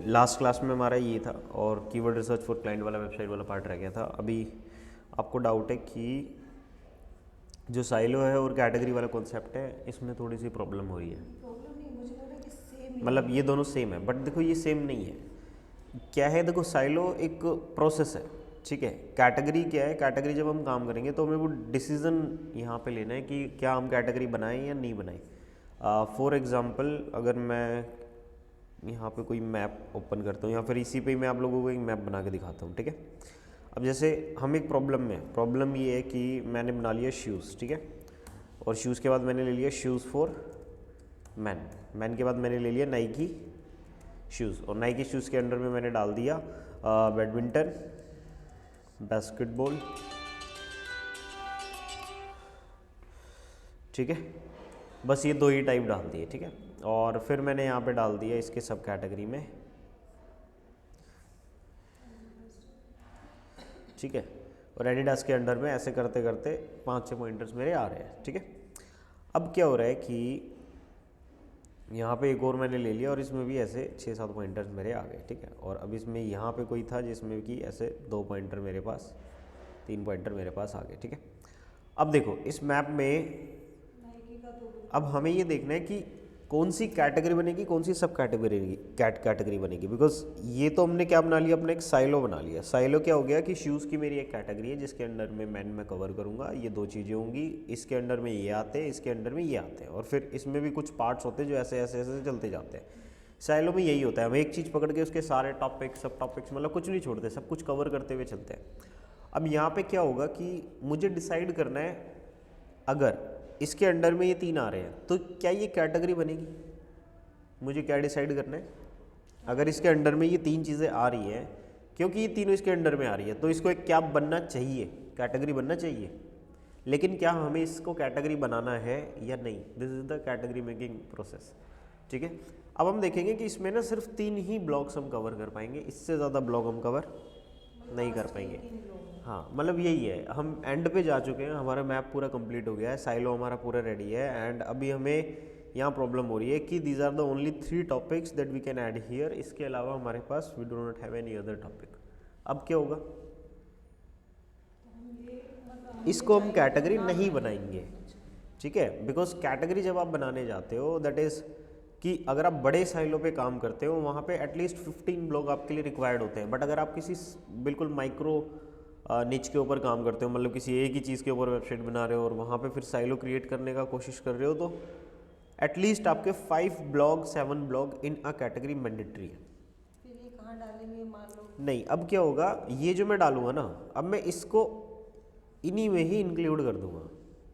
Last class में हमारा ये था और कीवर्ड रिसर्च फॉर क्लाइंट वाला वेबसाइट वाला पार्ट रह गया था। अभी आपको डाउट है कि जो साइलो है और कैटेगरी वाला कॉन्सेप्ट है इसमें थोड़ी सी प्रॉब्लम हो रही है। प्रॉब्लम नहीं, मुझे लग रहा है कि सेम मतलब ये दोनों सेम है, बट देखो ये सेम नहीं है। क्या है, देखो साइलो एक प्रोसेस है, ठीक है। कैटेगरी क्या है, कैटेगरी जब हम काम करेंगे तो हमें वो डिसीजन यहाँ पे लेना है कि क्या हम कैटेगरी बनाएं या नहीं बनाएं। फॉर एग्जांपल अगर मैं यहाँ पे कोई मैप ओपन करता हूँ या फिर इसी पे ही मैं आप लोगों को एक मैप बना के दिखाता हूँ, ठीक है। अब जैसे हम एक प्रॉब्लम में, प्रॉब्लम ये है कि मैंने बना लिया शूज़, ठीक है, और शूज़ के बाद मैंने ले लिया शूज़ फॉर मैन, मैन के बाद मैंने ले लिया नाइकी शूज़, और नाइकी शूज़ के अंडर में मैंने डाल दिया बैडमिंटन, बास्केटबॉल, ठीक है। बस ये दो ही टाइप डाल दिए, ठीक है। और फिर मैंने यहाँ पे डाल दिया इसके सब कैटेगरी में, ठीक है। और एडिडास के अंडर में ऐसे करते करते 5-6 पॉइंटर्स मेरे आ रहे हैं, ठीक है। अब क्या हो रहा है कि यहाँ पे एक और मैंने ले लिया और इसमें भी ऐसे 6-7 पॉइंटर्स मेरे आ गए, ठीक है। और अब इसमें यहाँ पे कोई था जिसमें कि ऐसे 2 पॉइंटर मेरे पास, 3 पॉइंटर मेरे पास आ गए, ठीक है। अब देखो इस मैप में अब हमें ये देखना है कि कौन सी कैटेगरी बनेगी, कौन सी सब कैटेगरी बनेगी। बिकॉज ये तो हमने क्या बना लिया, अपने एक साइलो बना लिया। साइलो क्या हो गया कि शूज़ की मेरी एक कैटेगरी है जिसके अंडर में मैं कवर करूँगा, ये 2 चीज़ें होंगी, इसके अंडर में ये आते हैं, इसके अंडर में ये आते हैं, और फिर इसमें भी कुछ पार्ट्स होते हैं जो ऐसे ऐसे ऐसे चलते जाते हैं। साइलो में यही होता है, हम एक चीज़ पकड़ के उसके सारे टॉपिक सब टॉपिक्स मतलब कुछ नहीं छोड़ते, सब कुछ कवर करते हुए चलते हैं। अब यहाँ पे क्या होगा कि मुझे डिसाइड करना है, अगर इसके अंडर में ये 3 आ रहे हैं तो क्या ये कैटेगरी बनेगी। मुझे क्या डिसाइड करना है, अगर इसके अंडर में ये 3 चीज़ें आ रही हैं, क्योंकि ये तीनों इसके अंडर में आ रही है, तो इसको एक क्या बनना चाहिए, कैटेगरी बनना चाहिए। लेकिन क्या हमें इसको कैटेगरी बनाना है या नहीं, this is the category making process, ठीक है। अब हम देखेंगे कि इसमें ना सिर्फ 3 ही ब्लॉक्स हम कवर कर पाएंगे, इससे ज़्यादा ब्लॉक हम कवर नहीं कर पाएंगे। हाँ, मतलब यही है, हम एंड पे जा चुके हैं, हमारा मैप पूरा कंप्लीट हो गया है, साइलो हमारा पूरा रेडी है। एंड अभी हमें यहाँ प्रॉब्लम हो रही है कि these are the only 3 topics that we can add here, इसके अलावा हमारे पास we do not have any other topic. अब क्या होगा, इसको हम कैटेगरी नहीं बनाएंगे, ठीक है। बिकॉज कैटेगरी जब आप बनाने जाते हो, दैट इज़ कि अगर आप बड़े साइलो पे काम करते हो वहाँ पे एटलीस्ट 15 ब्लॉक आपके लिए रिक्वायर्ड होते हैं। बट अगर आप किसी बिल्कुल माइक्रो निच के ऊपर काम करते हो, मतलब किसी एक ही चीज़ के ऊपर वेबसाइट बना रहे हो और वहाँ पे फिर साइलो क्रिएट करने का कोशिश कर रहे हो, तो एटलीस्ट आपके 5 blog 7 blog in a category mandatory है। फिर ये कहाँ डालेंगे, मान लो नहीं, अब क्या होगा, ये जो मैं डालूंगा ना, अब मैं इसको इन्हीं में ही इंक्लूड कर दूंगा।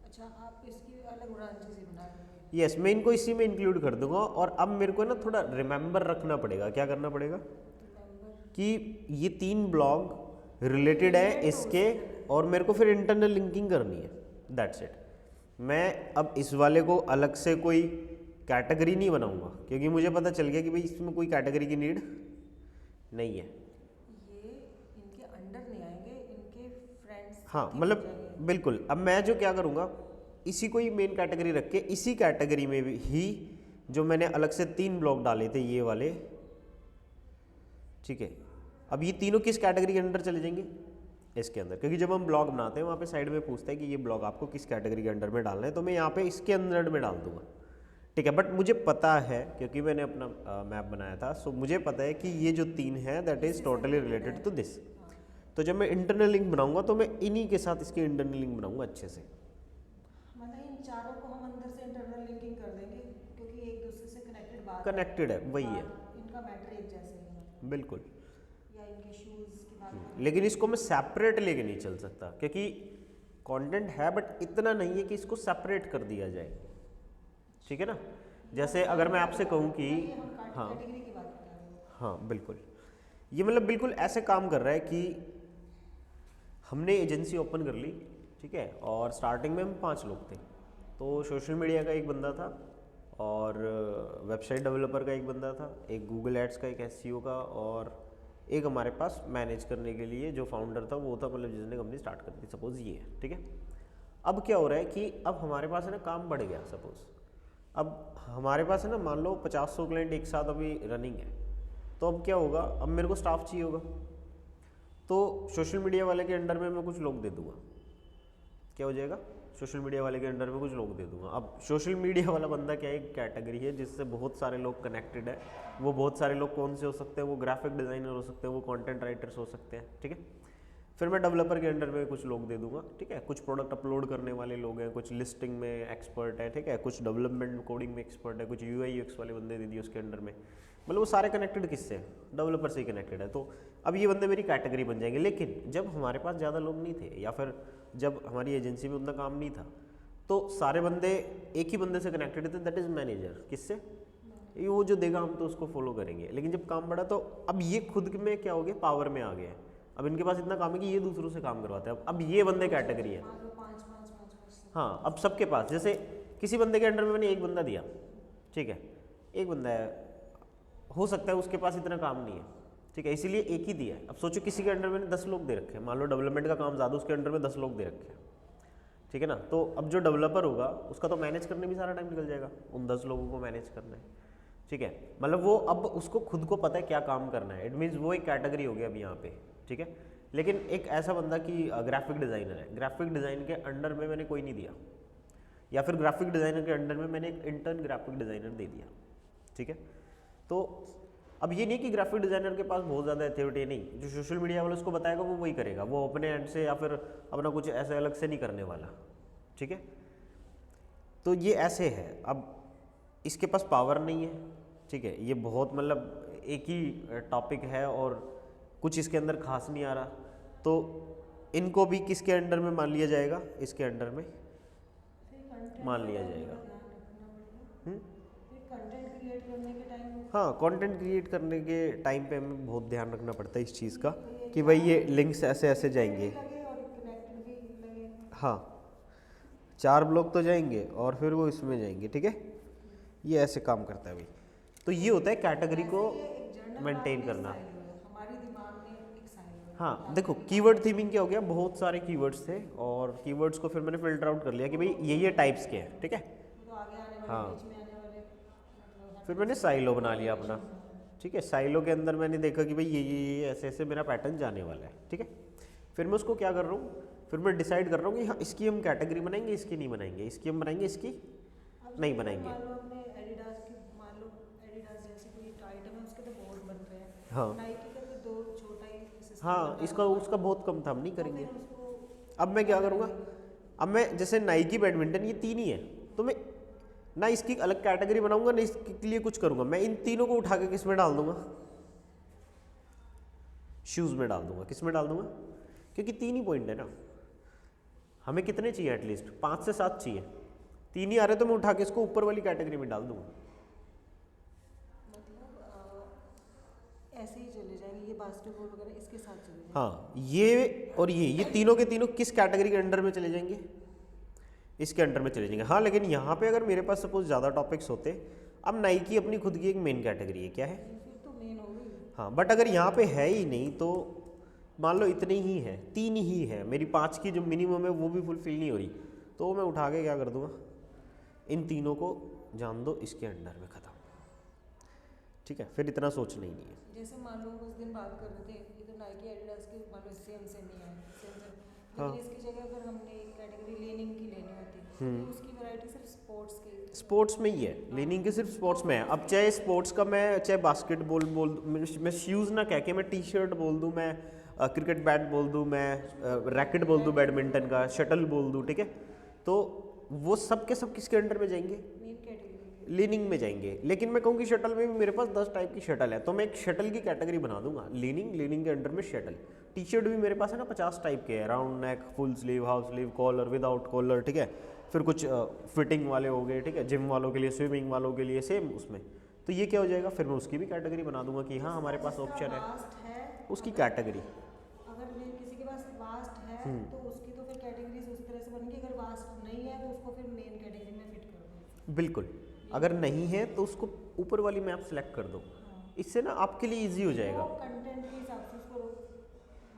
अच्छा, आप इसकी अलग ब्रांचेस ही बना देंगे। यस, मैं इनको इसी में इंक्लूड कर दूंगा। और अब मेरे को ना थोड़ा रिमेंबर रखना पड़ेगा, क्या करना पड़ेगा कि ये 3 ब्लॉग रिलेटेड है इसके, और मेरे को फिर इंटरनल लिंकिंग करनी है, दैट्स इट। मैं अब इस वाले को अलग से कोई कैटेगरी नहीं बनाऊंगा, क्योंकि मुझे पता चल गया कि भाई इसमें कोई कैटेगरी की नीड नहीं है। ये इनके अंडर नहीं आएंगे, इनके फ्रेंड्स। हाँ, मतलब बिल्कुल। अब मैं जो क्या करूँगा, इसी को ही मेन कैटेगरी रख के इसी कैटेगरी में भी ही जो मैंने अलग से 3 ब्लॉक डाले थे ये वाले, ठीक है। अब ये तीनों किस कैटेगरी के अंदर चले जाएंगे, इसके अंदर, क्योंकि जब हम ब्लॉग बनाते हैं वहाँ पे साइड में पूछता है कि ये ब्लॉग आपको किस कैटेगरी के अंडर में डालना है, तो मैं यहाँ पे इसके अंदर में डाल दूंगा, ठीक है। बट मुझे पता है, क्योंकि मैंने अपना मैप बनाया था, सो मुझे पता है कि ये जो 3 है that is totally related to this. तो जब मैं इंटरनल लिंक बनाऊंगा तो मैं इन्हीं के साथ इसकी इंटरनल लिंक बनाऊंगा अच्छे से। मतलब इन चारों को हम अंदर से इंटरनल लिंकिंग कर देंगे, क्योंकि एक दूसरे से कनेक्टेड बात कनेक्टेड है, वही है, इनका मैटर एक जैसे ही है। बिल्कुल। या इनके शूज़ की बात लेकिन इसको मैं सेपरेट लेके नहीं चल सकता, क्योंकि कंटेंट है बट इतना नहीं है कि इसको सेपरेट कर दिया जाए, ठीक है ना। जैसे अगर मैं आपसे कहूँ कि हाँ कैटेगरी की बात कर रहे हो। हाँ बिल्कुल, ये मतलब बिल्कुल ऐसे काम कर रहा है कि हमने एजेंसी ओपन कर ली, ठीक है, और स्टार्टिंग में हम 5 लोग थे। तो सोशल मीडिया का एक बंदा था, और वेबसाइट डेवलपर का एक बंदा था, एक गूगल एड्स का, एक एसईओ का, और एक हमारे पास मैनेज करने के लिए जो फाउंडर था वो था, मतलब जिसने कंपनी स्टार्ट कर दी, सपोज ये है, ठीक है। अब क्या हो रहा है कि अब हमारे पास है ना काम बढ़ गया, सपोज अब हमारे पास है ना मान लो 50-100 क्लाइंट एक साथ अभी रनिंग है, तो अब क्या होगा, अब मेरे को स्टाफ चाहिए होगा, तो सोशल मीडिया वाले के अंडर में मैं कुछ लोग दे दूंगा। क्या हो जाएगा, सोशल मीडिया वाले के अंडर में कुछ लोग दे दूंगा। अब सोशल मीडिया वाला बंदा क्या है, एक कैटेगरी है जिससे बहुत सारे लोग कनेक्टेड है। वो बहुत सारे लोग कौन से हो सकते हैं, वो ग्राफिक डिज़ाइनर हो सकते हैं, वो कंटेंट राइटर्स हो सकते हैं, ठीक है। फिर मैं डेवलपर के अंडर में कुछ लोग दे दूंगा, ठीक है। कुछ प्रोडक्ट अपलोड करने वाले लोग हैं, कुछ लिस्टिंग में एक्सपर्ट है, ठीक है, कुछ डेवलपमेंट कोडिंग में एक्सपर्ट है, कुछ यूआई यूएक्स वाले बंदे दे दिए उसके अंडर में। मतलब वो सारे कनेक्टेड किससे हैं, डेवलपर से ही कनेक्टेड है। तो अब ये बंदे मेरी कैटेगरी बन जाएंगे। लेकिन जब हमारे पास ज़्यादा लोग नहीं थे, या फिर जब हमारी एजेंसी में उतना काम नहीं था, तो सारे बंदे एक ही बंदे से कनेक्टेड थे, दैट इज़ मैनेजर। किससे, ये वो जो देगा हम तो उसको फॉलो करेंगे। लेकिन जब काम बढ़ा तो अब ये खुद में क्या हो गया, पावर में आ गया है। अब इनके पास इतना काम है कि ये दूसरों से काम करवाते हैं। अब ये बंदे कैटेगरी है, हाँ। अब सबके पास, जैसे किसी बंदे के अंडर में मैंने एक बंदा दिया, ठीक है, एक बंदा है, हो सकता है उसके पास इतना काम नहीं है, ठीक है, इसीलिए एक ही दिया है। अब सोचो किसी के अंडर में 10 लोग दे रखे हैं, मान लो डेवलपमेंट का काम ज़्यादा, उसके अंडर में 10 लोग दे रखे हैं, ठीक है ना। तो अब जो डेवलपर होगा उसका तो मैनेज करने में सारा टाइम निकल जाएगा, उन 10 लोगों को मैनेज करना है, ठीक है। मतलब वो अब उसको खुद को पता है क्या काम करना है। इट मीन्स वो एक कैटेगरी हो गया अभी यहाँ पे, ठीक है। लेकिन एक ऐसा बंदा कि ग्राफिक डिज़ाइनर है, ग्राफिक डिज़ाइन के अंडर में मैंने कोई नहीं दिया, या फिर ग्राफिक डिज़ाइनर के अंडर में मैंने एक इंटर्न ग्राफिक डिज़ाइनर दे दिया, ठीक है। तो अब ये नहीं कि ग्राफिक डिज़ाइनर के पास बहुत ज़्यादा अथॉरिटी नहीं, जो सोशल मीडिया वाला उसको बताएगा वो वही करेगा, वो अपने एंड से या फिर अपना कुछ ऐसे अलग से नहीं करने वाला, ठीक है। तो ये ऐसे है। अब इसके पास पावर नहीं है, ठीक है, ये बहुत मतलब एक ही टॉपिक है और कुछ इसके अंदर खास नहीं आ रहा, तो इनको भी किसके अंडर में मान लिया जाएगा, इसके अंडर में मान लिया जाएगा। कंटेंट क्रिएट करने के टाइम, हाँ, कंटेंट क्रिएट करने के टाइम पे हमें बहुत ध्यान रखना पड़ता है इस चीज़ का कि भाई ये लिंक्स ऐसे ऐसे जाएंगे, हाँ, 4 ब्लॉक तो जाएंगे और फिर वो इसमें जाएंगे, ठीक है। ये ऐसे काम करता है भाई। तो ये होता है कैटेगरी को मेंटेन करना। हमारे दिमाग में एक साइलो है। हाँ देखो, कीवर्ड थीमिंग क्या हो गया, बहुत सारे कीवर्ड्स थे और कीवर्ड्स को फिर मैंने फिल्टर आउट कर लिया कि भाई ये टाइप्स के हैं, ठीक है। तो आगे आने वाले, हाँ, बीच में आने वाले, मतलब फिर मैंने साइलो बना लिया अपना, ठीक है। साइलो के अंदर मैंने देखा कि भाई ये ऐसे ऐसे मेरा पैटर्न जाने वाला है, ठीक है। फिर मैं उसको क्या कर रहा हूँ, फिर मैं डिसाइड कर रहा हूँ कि हाँ इसकी हम कैटेगरी बनाएंगे, इसकी नहीं बनाएंगे, इसकी हम बनाएंगे, इसकी नहीं बनाएंगे। मान लो हमने एडिडास की, मान लो एडिडास जैसी कोई आइटम है, उसके तो बहुत बन रहे हैं। हाँ नाइकी का तो दो छोटा ही सिस्टम हाँ, बना इसका है। उसका बहुत कम था, हम नहीं तो करेंगे। फिर उसको अब मैं क्या करूँगा, अब मैं जैसे नाइकी, बैडमिंटन, ये 3 ही है, तो मैं ना इसकी अलग कैटेगरी बनाऊंगा ना इसके लिए कुछ करूँगा, मैं इन तीनों को उठा के किस में डाल दूंगा, शूज़ में डाल दूंगा। किस में डाल दूंगा, क्योंकि 3 ही पॉइंट है ना। हमें कितने चाहिए, एटलीस्ट 5 से 7 चाहिए, 3 ही आ रहे तो मैं उठा के इसको ऊपर वाली कैटेगरी में डाल दूंगा। मतलब ऐसे ही चले जाएंगे, ये बास्केटबॉल वगैरह इसके साथ चले जाएंगे। हाँ, ये और ये तीनों के तीनों किस कैटेगरी के अंडर में चले जाएंगे, इसके अंडर में चले जाएंगे। हाँ, लेकिन यहाँ पे अगर मेरे पास सपोज ज़्यादा टॉपिक्स होते, अब नाइकी अपनी खुद की एक मेन कैटेगरी है, क्या है, फिर तो मेन हो गई। हाँ। बट अगर यहाँ पे है ही नहीं तो मान लो इतने ही है, 3 ही है, मेरी 5 की जो मिनिमम है वो भी फुलफिल नहीं हो रही, तो मैं उठा के क्या कर दूंगा, इन तीनों को जान दो इसके अंडर में, ख़त्म, ठीक है। फिर इतना सोचना ही नहीं है। जैसे मान लो उस दिन बात कर रहे थे, ये तो नाइकी एडिडास के मान लो सेम ही है, हाँ। लेकिन इसकी जगह अगर हमने एक कैटेगरी लीनिंग की लेनी होती तो उसकी वैरायटी सिर्फ स्पोर्ट्स की, स्पोर्ट्स में ही है, लीनिंग के सिर्फ स्पोर्ट्स में है। अब चाहे स्पोर्ट्स का मैं चाहे बास्केटबॉल बोल, मैं शूज़ ना कह के मैं टी शर्ट बोल दूँ, मैं क्रिकेट बैट बोल दूँ, मैं रैकेट बोल दूँ, बैडमिंटन का शटल बोल दूँ, ठीक है, तो वो सब के सब किसके अंडर में जाएंगे, मेन कैटेगरी लीनिंग में जाएंगे। लेकिन मैं कहूँ कि शटल में भी मेरे पास 10 टाइप की शटल है, तो मैं एक शटल की कैटेगरी बना दूंगा, लीनिंग के अंडर में शटल। टी शर्ट भी मेरे पास है ना 50 टाइप के हैं, round neck, full sleeve, half sleeve, collar, without collar, ठीक है। फिर कुछ फिटिंग वाले हो गए, ठीक है, जिम वालों के लिए, स्विमिंग वालों के लिए सेम उसमें। तो ये क्या हो जाएगा, फिर मैं उसकी भी कैटेगरी बना दूंगा कि हाँ हमारे पास ऑप्शन है, उसकी कैटेगरी। अगर किसी के पास वास्ट है तो उसकी तो फिर कैटेगरीज उसी तरह से बनेंगी, अगर वास्ट नहीं है तो उसको फिर मेन कैटेगरी में फिट कर दो। बिल्कुल, अगर नहीं है तो उसको ऊपर वाली में आप सेलेक्ट कर दो, इससे ना आपके लिए ईजी हो जाएगा। कंटेंट के हिसाब से उसको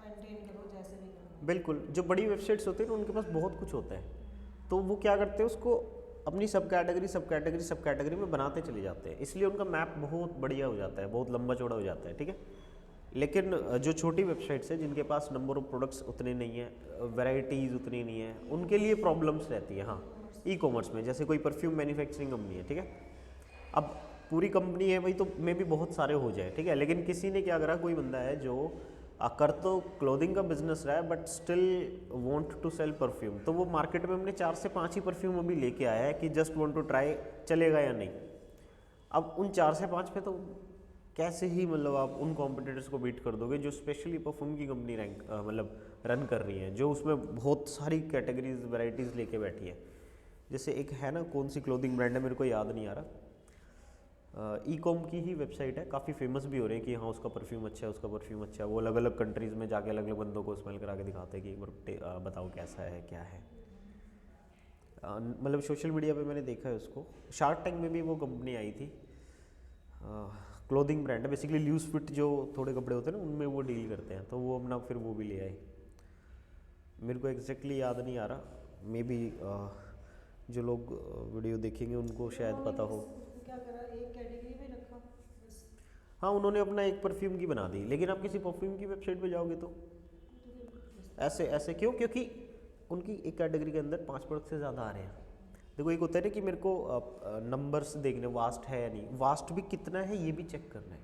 मेंटेन करो जैसे भी करो। बिल्कुल, जो बड़ी वेबसाइट्स होती हैं ना उनके पास बहुत कुछ होता है, तो वो क्या करते हैं उसको अपनी सब कैटेगरी में बनाते चले जाते हैं, इसलिए उनका मैप बहुत बढ़िया हो जाता है, बहुत लंबा चौड़ा हो जाता है, ठीक है। लेकिन जो छोटी वेबसाइट्स है जिनके पास नंबर ऑफ प्रोडक्ट्स उतने नहीं है, वैरायटीज़ उतनी नहीं है, उनके लिए प्रॉब्लम्स रहती है। हाँ, ई कॉमर्स में जैसे कोई परफ्यूम मैन्युफैक्चरिंग कंपनी है, ठीक है, अब पूरी कंपनी है भाई तो मे भी बहुत सारे हो जाए, ठीक है, लेकिन किसी ने क्या करा, कोई बंदा है जो कर तो क्लोथिंग का बिजनेस रहा है but still want to sell perfume, तो वो मार्केट में अपने 4 से 5 ही परफ्यूम अभी लेके आया है कि जस्ट वांट टू ट्राई चलेगा या नहीं। अब उन 4 से 5 पे तो कैसे ही मतलब आप उन कॉम्पिटिटर्स को बीट कर दोगे जो स्पेशली परफ्यूम की कंपनी मतलब रन कर रही है, जो उसमें बहुत सारी कैटेगरीज वैरायटीज़ लेके बैठी है। जैसे एक है ना, कौन सी क्लोथिंग ब्रांड है मेरे को याद नहीं आ रहा, ई कॉम की ही वेबसाइट है, काफ़ी फेमस भी हो रही है कि हाँ उसका परफ्यूम अच्छा है, उसका परफ्यूम अच्छा है। वो अलग अलग कंट्रीज़ में जाके अलग अलग बंदों को स्मेल करा के दिखाते हैं कि एक बार बताओ कैसा है क्या है। मतलब सोशल मीडिया पे मैंने देखा है उसको। शार्क टैंक में भी वो कंपनी आई थी, क्लोथिंग ब्रांड है बेसिकली, लूज फिट जो थोड़े कपड़े होते हैं ना उनमें वो डील करते हैं, तो वो अपना फिर वो भी ले आए। मेरे को एग्जैक्टली याद नहीं आ रहा, मे बी जो लोग वीडियो देखेंगे उनको शायद पता हो। क्या करा, एक कैटेगरी में रखा बस। हाँ, उन्होंने अपना एक परफ्यूम की बना दी, लेकिन आप किसी परफ्यूम की वेबसाइट पे जाओगे तो ऐसे ऐसे क्यों, क्योंकि उनकी एक कैटेगरी के अंदर 5 प्रोडक्ट से ज़्यादा आ रहे हैं। देखो एक होता है ना कि मेरे को नंबर्स देखने, वास्ट है या नहीं, वास्ट भी कितना है ये भी चेक करना है।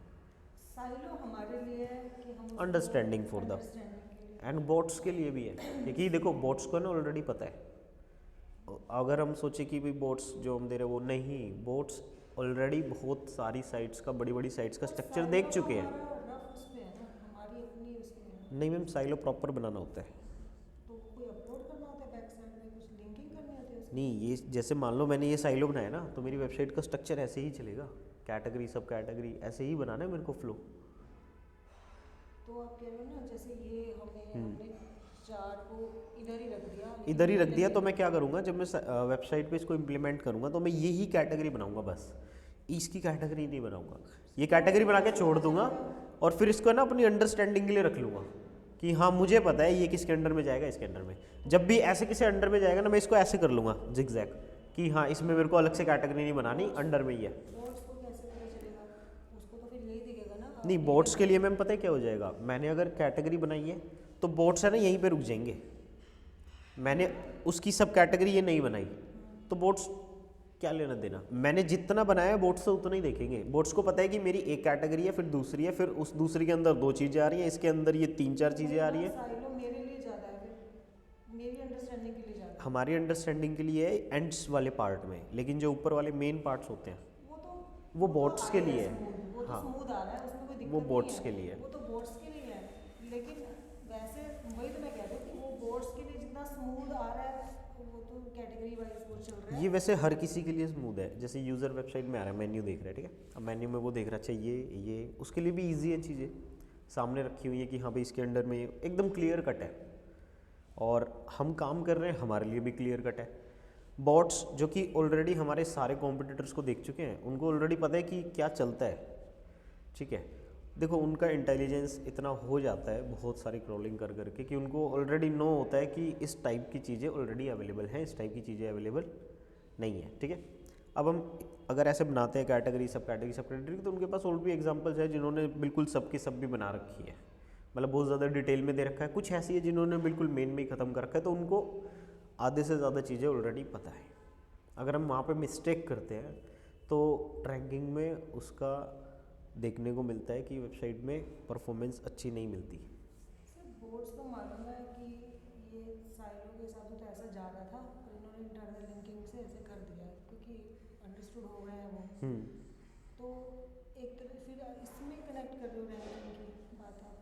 साइलो हमारे लिए है कि हम understanding for the end boats के लिए भी है, क्योंकि देखो बोट्स को ना ऑलरेडी पता है। अगर हम सोचे कि भाई बोट्स जो हम दे रहे हैं वो नहीं, बोट्स ऑलरेडी बहुत सारी साइट्स का, बड़ी बड़ी साइट्स का स्ट्रक्चर देख चुके हैं। रफ उस पे है ना, हमारी अपनी उसमें है। नहीं मैम, साइलो प्रॉपर बनाना होता है। तो कोई अपलोड करना होता है बैक साइड में, कुछ लिंकिंग करनी होती है उसमें? नहीं, ये जैसे मान लो मैंने ये साइलो बनाया ना, तो मेरी वेबसाइट का स्ट्रक्चर ऐसे ही चलेगा, कैटेगरी सब कैटेगरी ऐसे ही बनाना है मेरे को फ्लो। तो आप कह रहे हो ना, जैसे ये हमने चार्ट को इधर ही रख दिया, इधर ही रख दिया, तो मैं क्या करूँगा, जब मैं वेबसाइट पे इसको इम्प्लीमेंट करूँगा तो मैं यही कैटेगरी बनाऊँगा बस, इसकी कैटेगरी नहीं बनाऊँगा। ये कैटेगरी बना के छोड़ दूंगा और फिर इसको ना अपनी अंडरस्टैंडिंग के लिए रख लूँगा कि हाँ मुझे पता है ये किसके अंडर में जाएगा, इसके अंडर में। जब भी ऐसे किसी अंडर में जाएगा ना, मैं इसको ऐसे कर लूँगा जिगजैग कि हाँ इसमें मेरे को अलग से कैटेगरी नहीं बनानी, अंडर में ही है। बोट्स को कैसे पता चलेगा? उसको तो फिर यही दिखेगा ना। नहीं, बोट्स के लिए मैम पता है क्या हो जाएगा, मैंने अगर कैटेगरी बनाई है तो बोट्स है ना यहीं पे रुक जाएंगे। मैंने उसकी सब कैटेगरी ये नहीं बनाई तो बोट्स क्या लेना देना, मैंने जितना बनाया है बोट्स से उतना ही देखेंगे। बोट्स को पता है कि मेरी एक कैटेगरी है, फिर दूसरी है, फिर उस दूसरी के अंदर 2 चीज़ें आ रही हैं, इसके अंदर ये 3-4 चीज़ें आ रही हैं। साइलो मेरे लिए ज़्यादा है, फिर मेरी अंडरस्टैंडिंग के लिए ज़्यादा है। हमारी अंडरस्टैंडिंग के लिए एंड्स वाले पार्ट में, लेकिन जो ऊपर वाले मेन पार्ट्स होते हैं वो बोट्स के लिए है। वो तो हाँ, स्मूथ आ रहा है, उसमें कोई दिक्कत वो नहीं बोट्स है। के लिए है। वो तो बोट्स के लिए है, लेकिन वैसे वही तो मैं कह रही हूँ कि वो बोट्स के लिए जितना स्मूथ आ रहा है वो तो कैटेगरी वाइज वो चल रहा है। ये वैसे हर किसी के लिए स्मूथ है। जैसे यूज़र वेबसाइट में आ रहा है, मेन्यू देख रहा है, ठीक है, अब मेन्यू में वो देख रहा है अच्छा ये उसके लिए भी ईजी है, चीज़ें सामने रखी हुई है कि हाँ भाई इसके अंडर में एकदम क्लियर कट है, और हम काम कर रहे हैं हमारे लिए भी क्लियर कट है। बॉट्स जो कि ऑलरेडी हमारे सारे कॉम्पिटिटर्स को देख चुके हैं, उनको ऑलरेडी पता है कि क्या चलता है, ठीक है। देखो उनका इंटेलिजेंस इतना हो जाता है बहुत सारी क्रॉलिंग कर करके कि उनको ऑलरेडी नो होता है कि इस टाइप की चीज़ें ऑलरेडी अवेलेबल हैं, इस टाइप की चीज़ें अवेलेबल नहीं है, ठीक है। अब हम अगर ऐसे बनाते हैं कैटेगरी सब कैटेगरी, तो उनके पास और भी एग्जांपल्स है जिन्होंने बिल्कुल सब की सब भी बना रखी है, मतलब बहुत ज़्यादा डिटेल में दे रखा है। कुछ ऐसी है जिन्होंने बिल्कुल मेन में ही ख़त्म कर रखा है, तो उनको आधे से ज़्यादा चीज़ें ऑलरेडी पता है। अगर हम वहाँ पे मिस्टेक करते हैं तो रैंकिंग में उसका देखने को मिलता है कि वेबसाइट में परफॉर्मेंस अच्छी नहीं मिलती। बोर्ड्स तो मालूम है कि ये साइलो के हिसाब से तो ऐसा जा रहा था, पर इन्होंने इंटरनल लिंकिंग से ऐसे कर दिया है क्योंकि अंडरस्टूड हो गए हैं वो। तो एक तरह फिर इसमें कनेक्ट कर रहे हो रैंकिंग की बात आप?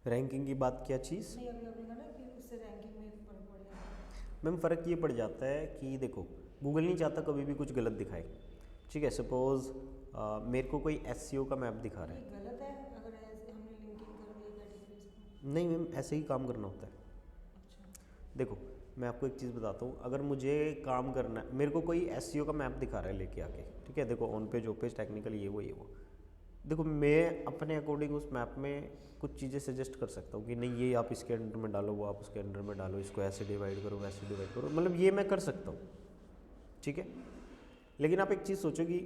रैंकिंग की बात क्या चीज़? नहीं, अभी आपने कहा ना कि उससे रैंकिंग में फर्क पड़ जाता है। मैम फ़र्क ये पड़ जाता है कि देखो गूगल नहीं चाहता कभी भी कुछ गलत दिखाए, ठीक है। सपोज़ मेरे को कोई SEO का मैप दिखा रहा है, ये गलत है अगर ऐसे हमने लिंकिंग कर दी कैटेगरीज को? नहीं मैम ऐसे ही काम करना होता है। अच्छा, देखो मैं आपको एक चीज़ बताता हूँ, अगर मुझे काम करना है, मेरे को कोई SEO का मैप दिखा रहा है लेके आके, ठीक है, देखो on page of page technical ये वो, देखो मैं अपने अकॉर्डिंग उस मैप में कुछ चीज़ें सजेस्ट कर सकता हूँ कि नहीं ये आप इसके अंडर में डालो, वो आप उसके अंडर में डालो, इसको ऐसे डिवाइड करो, वैसे डिवाइड करो, मतलब ये मैं कर सकता हूँ, ठीक है। लेकिन आप एक चीज़ सोचो कि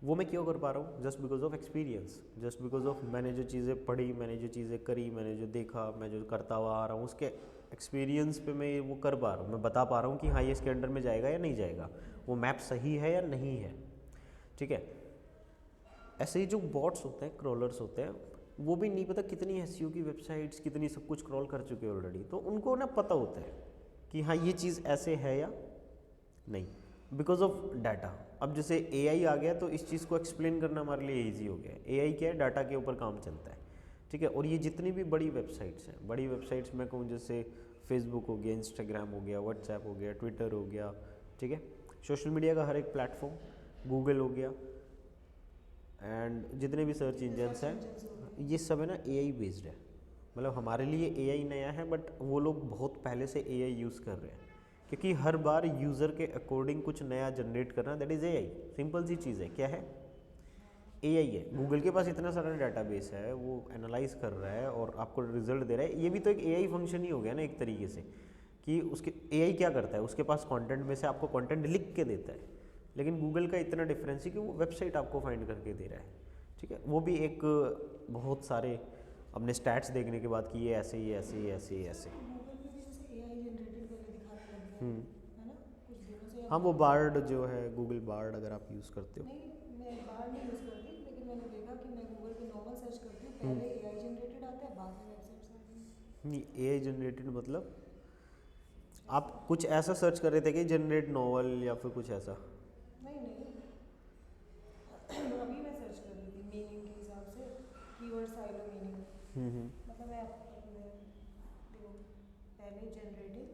वो मैं क्यों कर पा रहा हूँ, just because of experience, just because of मैंने जो चीज़ें पढ़ी, मैंने जो चीज़ें करी, मैंने जो देखा, मैं जो करता हुआ आ रहा हूँ, उसके एक्सपीरियंस पे मैं वो कर पा रहा हूँ, मैं बता पा रहा हूँ कि हाँ ये इसके अंडर में जाएगा या नहीं जाएगा, वो मैप सही है या नहीं है, ठीक है। ऐसे ही जो बॉट्स होते हैं, क्रॉलर्स होते हैं, वो भी नहीं पता कितनी एसईओ की वेबसाइट्स, कितनी सब कुछ क्रॉल कर चुके हैं ऑलरेडी, तो उनको ना पता होता है कि हाँ ये चीज़ ऐसे है या नहीं, बिकॉज ऑफ डाटा। अब जैसे एआई आ गया तो इस चीज़ को एक्सप्लेन करना हमारे लिए ईजी हो गया है। एआई क्या है, डाटा के ऊपर काम चलता है, ठीक है। और ये जितनी भी बड़ी वेबसाइट्स हैं, बड़ी वेबसाइट्स मैं कहूँ जैसे फेसबुक हो गया, इंस्टाग्राम हो गया, व्हाट्सएप हो गया, ट्विटर हो गया, ठीक है, सोशल मीडिया का हर एक प्लेटफॉर्म, गूगल हो गया, एंड जितने भी सर्च इंजन्स हैं, ये सब है ना एआई बेस्ड है। मतलब हमारे लिए एआई नया है, बट वो लोग बहुत पहले से एआई यूज़ कर रहे हैं, क्योंकि हर बार यूज़र के अकॉर्डिंग कुछ नया जनरेट करना, दैट इज़ एआई। सिंपल सी चीज़ है, क्या है, एआई है। गूगल के पास इतना सारा डाटाबेस है, वो एनालाइज कर रहा है और आपको रिजल्ट दे रहा है। ये भी तो एक एआई फंक्शन ही हो गया ना एक तरीके से, कि उसके एआई क्या करता है, उसके पास कंटेंट में से आपको कंटेंट लिख के देता है, लेकिन गूगल का इतना डिफरेंस है कि वो वेबसाइट आपको फाइंड करके दे रहा है, ठीक है। वो भी एक बहुत सारे अपने स्टैट्स देखने के बाद कि ये ऐसे ही ऐसे ही ऐसे ही ऐसे। गूगल में भी जैसे एआई जनरेटेड करके दिखाने लग गया है ना कुछ दिनों से। हाँ, वो बार्ड जो है, गूगल बार्ड अगर आप यूज़ करते हो। नहीं, मैं बाहर नहीं यूज़ करती, लेकिन मैंने देखा कि मैं गूगल पे नॉर्मल सर्च करती हूँ, पहले एआई जनरेटेड आता है, बाद में वेबसाइट्स आती हैं। नहीं, एआई जनरेटेड मतलब आप कुछ ऐसा सर्च कर रहे थे कि जनरेट नॉवल या फिर कुछ ऐसा? नहीं नहीं, अभी मैं सर्च कर रही थी मीनिंग के हिसाब से, कीवर्ड साइलो मीनिंग, मतलब मैं देखो पहले जनरेटिंग,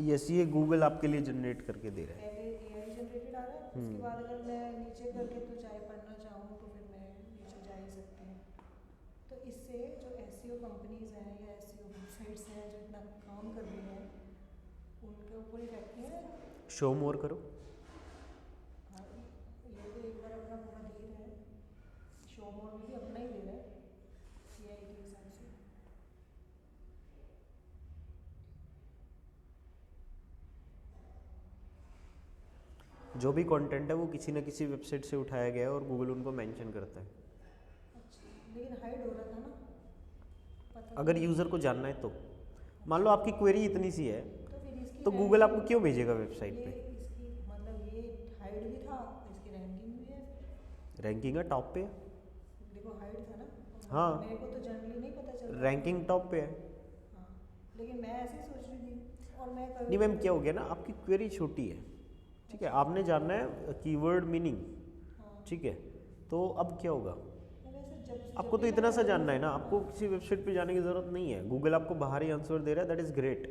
यस, ये गूगल आपके लिए जनरेट करके दे रहा है। पहले एआई जनरेटेड आ रहा है, उसके बाद अगर मैं नीचे करके तो चाहे पढ़ना चाहूँ तो फिर मैं नीचे जा ही सकती हूँ। तो इससे जो एसईओ कंपनीज हैं या एसईओ वेबसाइट्स हैं जो इतना काम कर रही हैं, उनके ऊपर इफेक्ट नहीं है। शो मोर करो। हाँ, ये तो एक बार अपना पूरा दे रहा है, शो मोर में भी अपना ही दे रहा है एआई के हिसाब से। जो भी कंटेंट है वो किसी न किसी वेबसाइट से उठाया गया है और गूगल उनको मेंशन करता है। अच्छा, लेकिन हाइड हो रहा था ना, पता अगर यूज़र को जानना है तो, मान लो आपकी क्वेरी इतनी सी है, तो फिर इसकी तो गूगल आपको क्यों भेजेगा वेबसाइट ये पे? इसकी मतलब ये हाइड भी था, इसकी रैंकिंग भी है। रैंकिंग है, टॉप पे है। देखो हाइड था ना, हाँ, मेरे को तो जनरली नहीं पता चलता। रैंकिंग टॉप पे है। हाँ, लेकिन मैं ऐसे ही सोच रही थी, और मैं नहीं मैम, क्या हो गया ना, आपकी क्वेरी छोटी है, ठीक है, आपने जानना है कीवर्ड मीनिंग, हाँ, ठीक है, तो अब क्या होगा, मैं वैसे जब आपको तो इतना सा जानना है ना, आपको किसी वेबसाइट पे जाने की ज़रूरत नहीं है, गूगल आपको बाहर ही आंसर दे रहा है, दैट इज़ ग्रेट,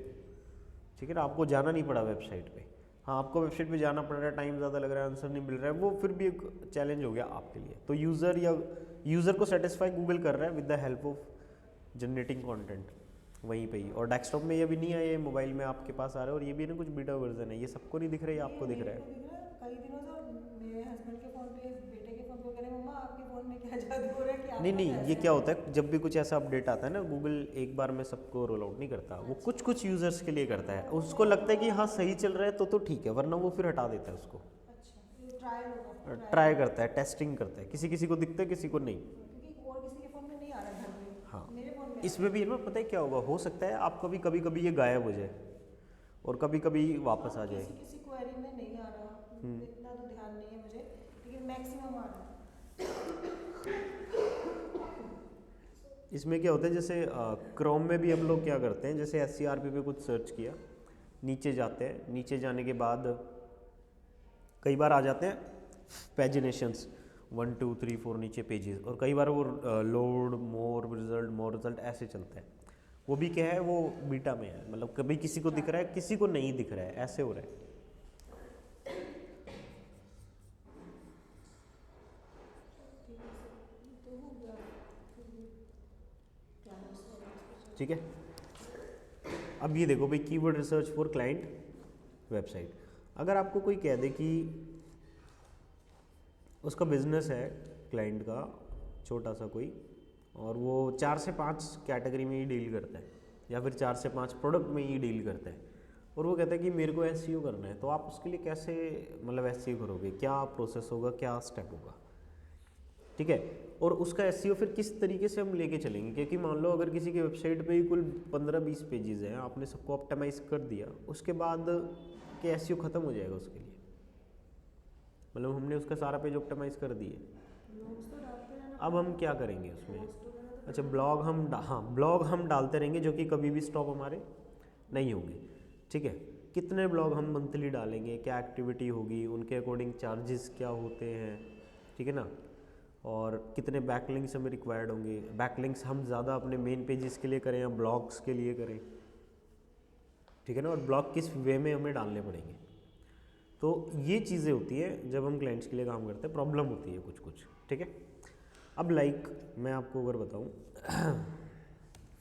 ठीक है ना, आपको जाना नहीं पड़ा वेबसाइट पे। हाँ, आपको वेबसाइट पे जाना पड़ रहा है, टाइम ज़्यादा लग रहा है, आंसर नहीं मिल रहा है, वो फिर भी एक चैलेंज हो गया आपके लिए। तो यूज़र को सेटिस्फाई गूगल कर रहा है with the help of generating content वहीं पे ही। और डेस्कटॉप में ये भी नहीं है, ये मोबाइल में आपके पास आ रहा है, और ये भी ना कुछ बीटा वर्जन है, ये सबको नहीं दिख रहा है, आपको दिख रहा है। कई दिनों से, और मेरे हस्बैंड के फ़ोन पे, बेटे के फ़ोन पे कह रहे मम्मा आपके फ़ोन में क्या जादू हो रहा है कि नहीं नहीं, ये क्या होता है, जब भी कुछ ऐसा अपडेट आता है ना, गूगल एक बार में सबको रोल आउट नहीं करता, वो कुछ कुछ यूज़र्स के लिए करता है, उसको लगता है कि हाँ सही चल रहा है तो ठीक है, वरना वो फिर हटा देता है उसको। अच्छा, ये ट्रायल होगा, ट्राई करता है, टेस्टिंग करता है, किसी किसी को दिखता है, किसी को नहीं। क्योंकि और किसी के फ़ोन में नहीं आ रहा घर पे, हाँ, मेरे फ़ोन में इसमें भी ना पता है क्या होगा, हो सकता है आप कभी कभी ये गायब हो जाए और कभी कभी वापस आ जाए। किसी क्वेरी में नहीं आ रहा, इतना तो ध्यान नहीं है मुझे, लेकिन मैक्सिमम आ रहा है। इसमें क्या होता है, जैसे क्रोम में भी हम लोग क्या करते हैं, जैसे SCRP पे कुछ सर्च किया, नीचे जाते हैं, नीचे जाने के बाद कई बार आ जाते हैं पैजिनेशंस 1 2 3 4 नीचे पेजेस, और कई बार वो लोड मोर रिजल्ट ऐसे चलता है। वो भी क्या है, वो बीटा में है, मतलब कभी किसी को दिख रहा है, किसी को नहीं दिख रहा है, ऐसे हो रहा है। ठीक है, अब ये देखो भाई, keyword research for client website. अगर आपको कोई कह दे कि उसका बिजनेस है क्लाइंट का छोटा सा कोई, और वो 4 से 5 कैटेगरी में ही डील करता है, या फिर 4 से 5 प्रोडक्ट में ही डील करता है, और वो कहता है कि मेरे को एसईओ करना है, तो आप उसके लिए कैसे मतलब एसईओ करोगे, क्या प्रोसेस होगा, क्या स्टेप होगा, ठीक है। और उसका एसईओ फिर किस तरीके से हम लेके चलेंगे, क्योंकि मान लो अगर किसी की वेबसाइट पे ही कुल 15-20 पेजेस हैं, आपने सबको ऑप्टिमाइज कर दिया, उसके बाद के एसईओ ख़त्म हो जाएगा उसके लिए, मतलब हमने उसका सारा पेज ऑप्टिमाइज कर दिए, लोग तो डालते रहना, अब हम क्या करेंगे उसमें। पोस्ट वगैरह तो अच्छा, ब्लॉग हम डालते रहेंगे जो कि कभी भी स्टॉप हमारे नहीं होंगे, ठीक है। कितने ब्लॉग हम मंथली डालेंगे, क्या एक्टिविटी होगी, उनके अकॉर्डिंग चार्जेस क्या होते हैं, ठीक है ना, और कितने बैकलिंक्स हमें रिक्वायर्ड होंगे, बैकलिंक्स हम ज़्यादा अपने मेन पेजेस के लिए करें या ब्लॉग्स के लिए करें, ठीक है ना, और ब्लॉग किस वे में हमें डालने पड़ेंगे। तो ये चीज़ें होती है जब हम क्लाइंट्स के लिए काम करते हैं, प्रॉब्लम होती है कुछ कुछ, ठीक है। अब लाइक मैं आपको अगर बताऊँ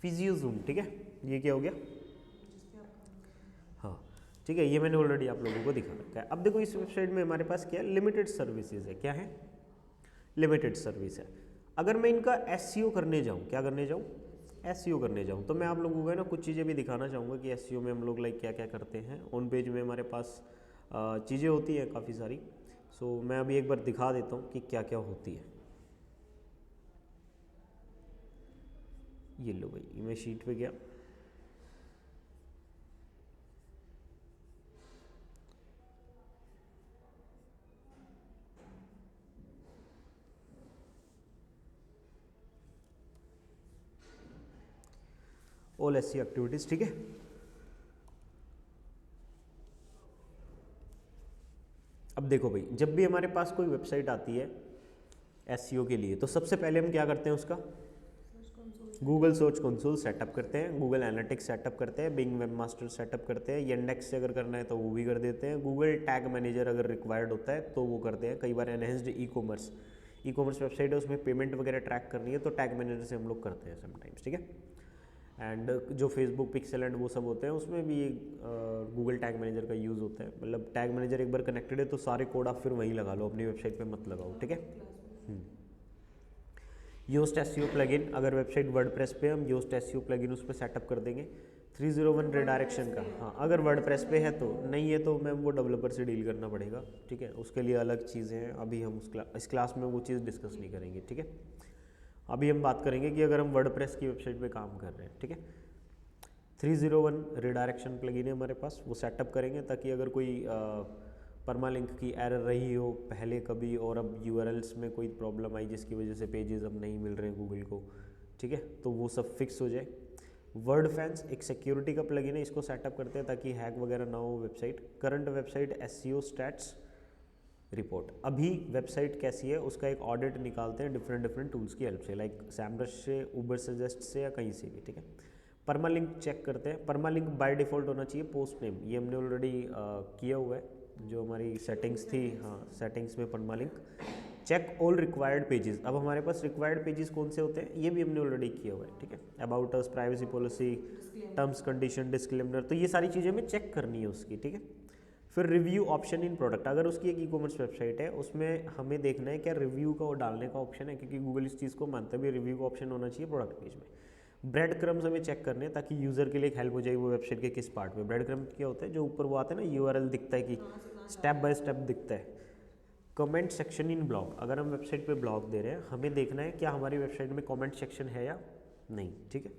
फिजियोजूम, ठीक है, ये क्या हो गया, जिस पे आप काम करते हैं। हाँ ठीक है, ये मैंने ऑलरेडी आप लोगों को दिखा रखा है। अब देखो इस वेबसाइट में हमारे पास क्या है, लिमिटेड सर्विसेज है, क्या है, लिमिटेड सर्विस है। अगर मैं इनका एसईओ करने जाऊँ, क्या करने जाऊँ, एसईओ करने जाऊँ, तो मैं आप लोगों को है ना कुछ चीज़ें भी दिखाना चाहूँगा कि एसईओ में हम लोग लाइक क्या क्या करते हैं। ऑन पेज में हमारे पास चीज़ें होती हैं काफ़ी सारी, सो मैं अभी एक बार दिखा देता हूँ कि क्या क्या होती है। ये लो भाई, मैं शीट पे गया, ऑल एसईओ एक्टिविटीज़, ठीक है। अब देखो भाई, जब भी हमारे पास कोई वेबसाइट आती है एसईओ के लिए, तो सबसे पहले हम क्या करते हैं, उसका search console Google search console setup करते हैं, गूगल एनालिटिक्स सेटअप करते हैं, बिंग वेबमास्टर सेटअप करते हैं, येंडेक्स से अगर करना है तो वो भी कर देते हैं, गूगल टैग मैनेजर अगर रिक्वायर्ड होता है तो वो करते हैं। कई बार एनहेंस्ड ई कॉमर्स वेबसाइट है, उसमें पेमेंट वगैरह ट्रैक करनी है तो टैग मैनेजर से हम लोग करते हैं समटाइम्स, ठीक है। एंड जो फेसबुक पिक्सल एंड वो सब होते हैं उसमें भी गूगल टैग मैनेजर का यूज़ होता है, मतलब टैग मैनेजर एक बार कनेक्टेड है तो सारे कोड आप फिर वहीं लगा लो, अपनी वेबसाइट पे मत लगाओ, ठीक है। क्लास में योस्ट एसईओ प्लगइन, अगर वेबसाइट वर्डप्रेस पे हम योस्ट एसईओ प्लगइन उस पर सेटअप कर देंगे। 301 रिडायरेक्शन का, हाँ अगर वर्डप्रेस पे है तो, नहीं है तो मैम वो डेवलपर से डील करना पड़ेगा, ठीक है, उसके लिए अलग चीज़ें हैं, अभी हम इस क्लास में वो चीज़ डिस्कस नहीं करेंगे, ठीक है। अभी हम बात करेंगे कि अगर हम वर्डप्रेस की वेबसाइट पे काम कर रहे हैं, ठीक है। 301 रिडायरेक्शन प्लगइन है हमारे पास, वो सेटअप करेंगे ताकि अगर कोई परमालिंक की एरर रही हो पहले कभी और अब यूआरएल्स में कोई प्रॉब्लम आई जिसकी वजह से पेजेस अब नहीं मिल रहे हैं गूगल को, ठीक है, तो वो सब फिक्स हो जाए। वर्ड फैंस एक सिक्योरिटी का प्लगइन है, इसको सेटअप करते हैं ताकि हैक वगैरह ना हो website. Current website SEO stats report, अभी वेबसाइट कैसी है उसका एक ऑडिट निकालते हैं डिफरेंट टूल्स की हेल्प से, लाइक सैमरश से, उबर सजेस्ट से या कहीं से भी, ठीक है। परमालिंक चेक करते हैं, परमालिंक बाय डिफ़ॉल्ट होना चाहिए पोस्ट नेम, ये हमने ऑलरेडी किया हुआ है, जो हमारी सेटिंग्स थी, हाँ सेटिंग्स में permalink. Check all required pages, अब हमारे पास रिक्वायर्ड पेजेस कौन से होते हैं ये भी हमने ऑलरेडी किया हुआ है, ठीक है। About us, privacy policy, terms condition, disclaimer, तो ये सारी चीज़ें हमें चेक करनी है उसकी, ठीक है। फिर रिव्यू ऑप्शन इन प्रोडक्ट, अगर उसकी एक ई कॉमर्स वेबसाइट है उसमें हमें देखना है क्या रिव्यू का और डालने का ऑप्शन है, क्योंकि गूगल इस चीज़ को मानता है भी रिव्यू का ऑप्शन होना चाहिए प्रोडक्ट पेज में। ब्रेड क्रम्स हमें चेक करने हैं ताकि यूज़र के लिए एक हेल्प हो जाए वो वेबसाइट के किस पार्ट में। ब्रेड क्रम्स क्या होता है, जो ऊपर वो आता है ना यूआरएल दिखता है कि स्टेप बाय स्टेप दिखता है। कमेंट सेक्शन इन ब्लॉग, अगर हम वेबसाइट पे ब्लॉग दे रहे हैं हमें देखना है क्या हमारी वेबसाइट में कमेंट सेक्शन है या नहीं, ठीक है।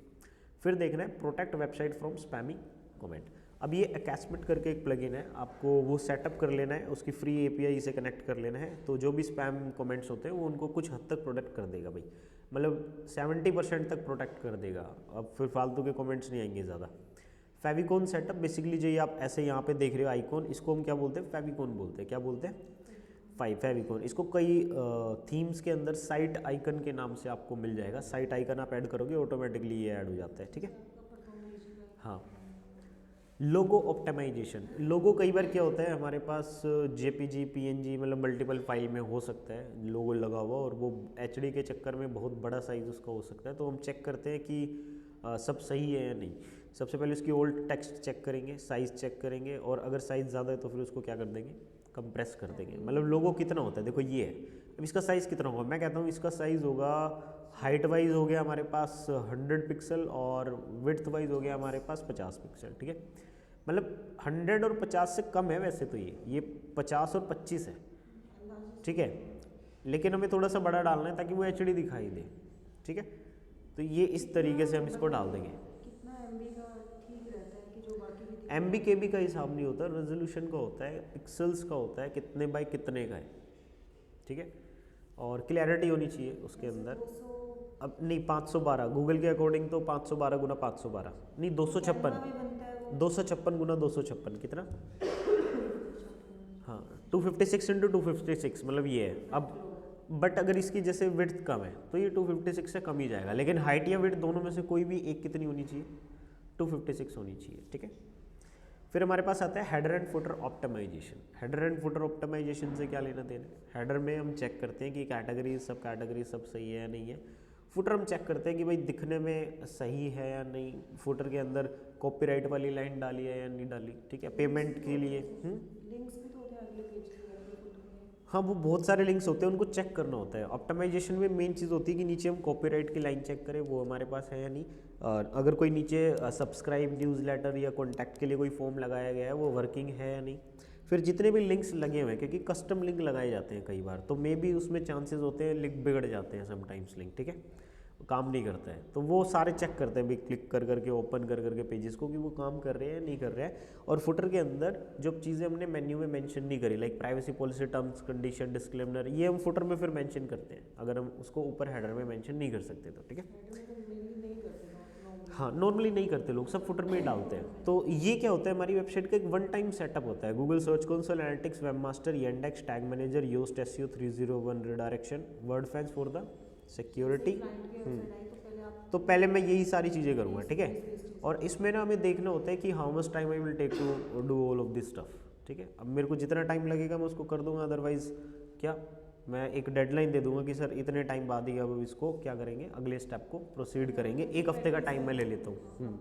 फिर देखना है protect website from spammy comment, अब ये अकैसमेंट करके एक प्लगइन है, आपको वो सेटअप कर लेना है, उसकी फ्री एपीआई से कनेक्ट कर लेना है, तो जो भी स्पैम कमेंट्स होते हैं वो उनको कुछ हद तक प्रोटेक्ट कर देगा भाई, मतलब 70% तक प्रोटेक्ट कर देगा, अब फिर फालतू के कमेंट्स नहीं आएंगे ज़्यादा। फेविकॉन सेटअप, बेसिकली जो ये आप ऐसे यहाँ पे देख रहे हो आइकॉन, इसको हम क्या बोलते हैं, फेविकॉन बोलते हैं, क्या बोलते हैं, फेविकॉन। इसको कई थीम्स के अंदर साइट आइकन के नाम से आपको मिल जाएगा, साइट आइकन आप ऐड करोगे ऑटोमेटिकली ये ऐड हो जाता है, ठीक है। हाँ, लोगो ऑप्टिमाइजेशन, लोगो कई बार क्या होता है हमारे पास जेपीजी पीएनजी मतलब मल्टीपल फाइल में हो सकता है लोगो लगा हुआ, और वो एचडी के चक्कर में बहुत बड़ा साइज़ उसका हो सकता है, तो हम चेक करते हैं कि सब सही है या नहीं। सबसे पहले उसकी ओल्ड टेक्स्ट चेक करेंगे, साइज़ चेक करेंगे, और अगर साइज़ ज़्यादा है तो फिर उसको क्या कर देंगे, कंप्रेस कर देंगे। मतलब लोगो कितना होता है, देखो ये है, अब इसका साइज़ कितना होगा, मैं कहता हूँ इसका साइज़ होगा, हाइट वाइज हो गया हमारे पास 100 पिक्सल और विड्थ वाइज हो गया हमारे पास 50 पिक्सल, ठीक है। मतलब 100 और 50 से कम है वैसे तो ये 50 और 25 है, ठीक है, लेकिन हमें थोड़ा सा बड़ा डालना है ताकि वो HD दिखाई दे, ठीक है। तो ये इस तरीके से हम इसको डाल देंगे। कितना MB का ठीक रहता है कि जो बाकी भी दिखे? MB KB का हिसाब नहीं होता, रेजोल्यूशन का होता है, पिक्सल्स का होता है, कितने बाय कितने का है, ठीक है। और क्लैरिटी होनी चाहिए उसके अंदर। 200 अब नहीं 512 गूगल के अकॉर्डिंग तो 512 गुना 512 नहीं 256 भी बनता है वो 256 गुना 256 कितना, हाँ 256 इंटू 256 मतलब ये है। अब बट अगर इसकी जैसे विड्थ कम है तो ये 256 से कम ही जाएगा, लेकिन हाइट या विड्थ दोनों में से कोई भी एक कितनी होनी चाहिए, 256 होनी चाहिए, ठीक है। फिर हमारे पास आता है header and footer optimization. Header and footer optimization से क्या लेना देना है? हेडर में हम चेक करते हैं कि कैटेगरी सब सही है या नहीं है। फुटर हम चेक करते हैं कि भाई दिखने में सही है या नहीं, फुटर के अंदर कॉपीराइट वाली लाइन डाली है या नहीं डाली, ठीक है, पेमेंट के लिए। लिंक्स भी तो होते हैं अगले पेज के अगले फोटो में। हाँ वो बहुत सारे लिंक्स होते हैं, उनको चेक करना होता है। ऑप्टिमाइजेशन में मेन चीज़ होती है कि नीचे हम कॉपीराइट की लाइन चेक करें वो हमारे पास है या नहीं, और अगर कोई नीचे सब्सक्राइब न्यूज़लेटर या कॉन्टैक्ट के लिए कोई फॉर्म लगाया गया है वो वर्किंग है या नहीं। फिर जितने भी लिंक्स लगे हुए हैं, क्योंकि कस्टम लिंक लगाए जाते हैं कई बार, तो मे भी उसमें चांसेस होते हैं लिंक बिगड़ जाते हैं समटाइम्स लिंक, ठीक है, काम नहीं करता है। तो वो सारे चेक करते हैं भी क्लिक कर करके ओपन कर करके पेजेस को कि वो काम कर रहे हैं नहीं कर रहे हैं। और फुटर के अंदर जो चीज़ें हमने मेन्यू में मेंशन नहीं करी, like privacy policy, terms condition, disclaimer, ये हम फुटर में फिर मेंशन करते हैं अगर हम उसको ऊपर हेडर में मेंशन नहीं कर सकते तो, ठीक है। हाँ नॉर्मली नहीं करते लोग, सब फुटर में ही डालते हैं। तो ये क्या होता है, हमारी वेबसाइट का एक वन टाइम सेटअप होता है। Google search console, analytics, webmaster, Yandex, tag manager, Yoast SEO 301, redirection, Wordfence for the security. तो पहले मैं यही सारी चीज़ें करूँगा, ठीक है। और इसमें ना हमें देखना होता है कि how much time I will take to do all of this stuff, ठीक है। अब मेरे को जितना टाइम लगेगा मैं उसको कर दूंगा, अदरवाइज क्या मैं एक डेडलाइन दे दूंगा कि सर इतने टाइम बाद ही अब इसको क्या करेंगे, अगले स्टेप को प्रोसीड करेंगे। एक हफ्ते का टाइम मैं ले लेता हूँ।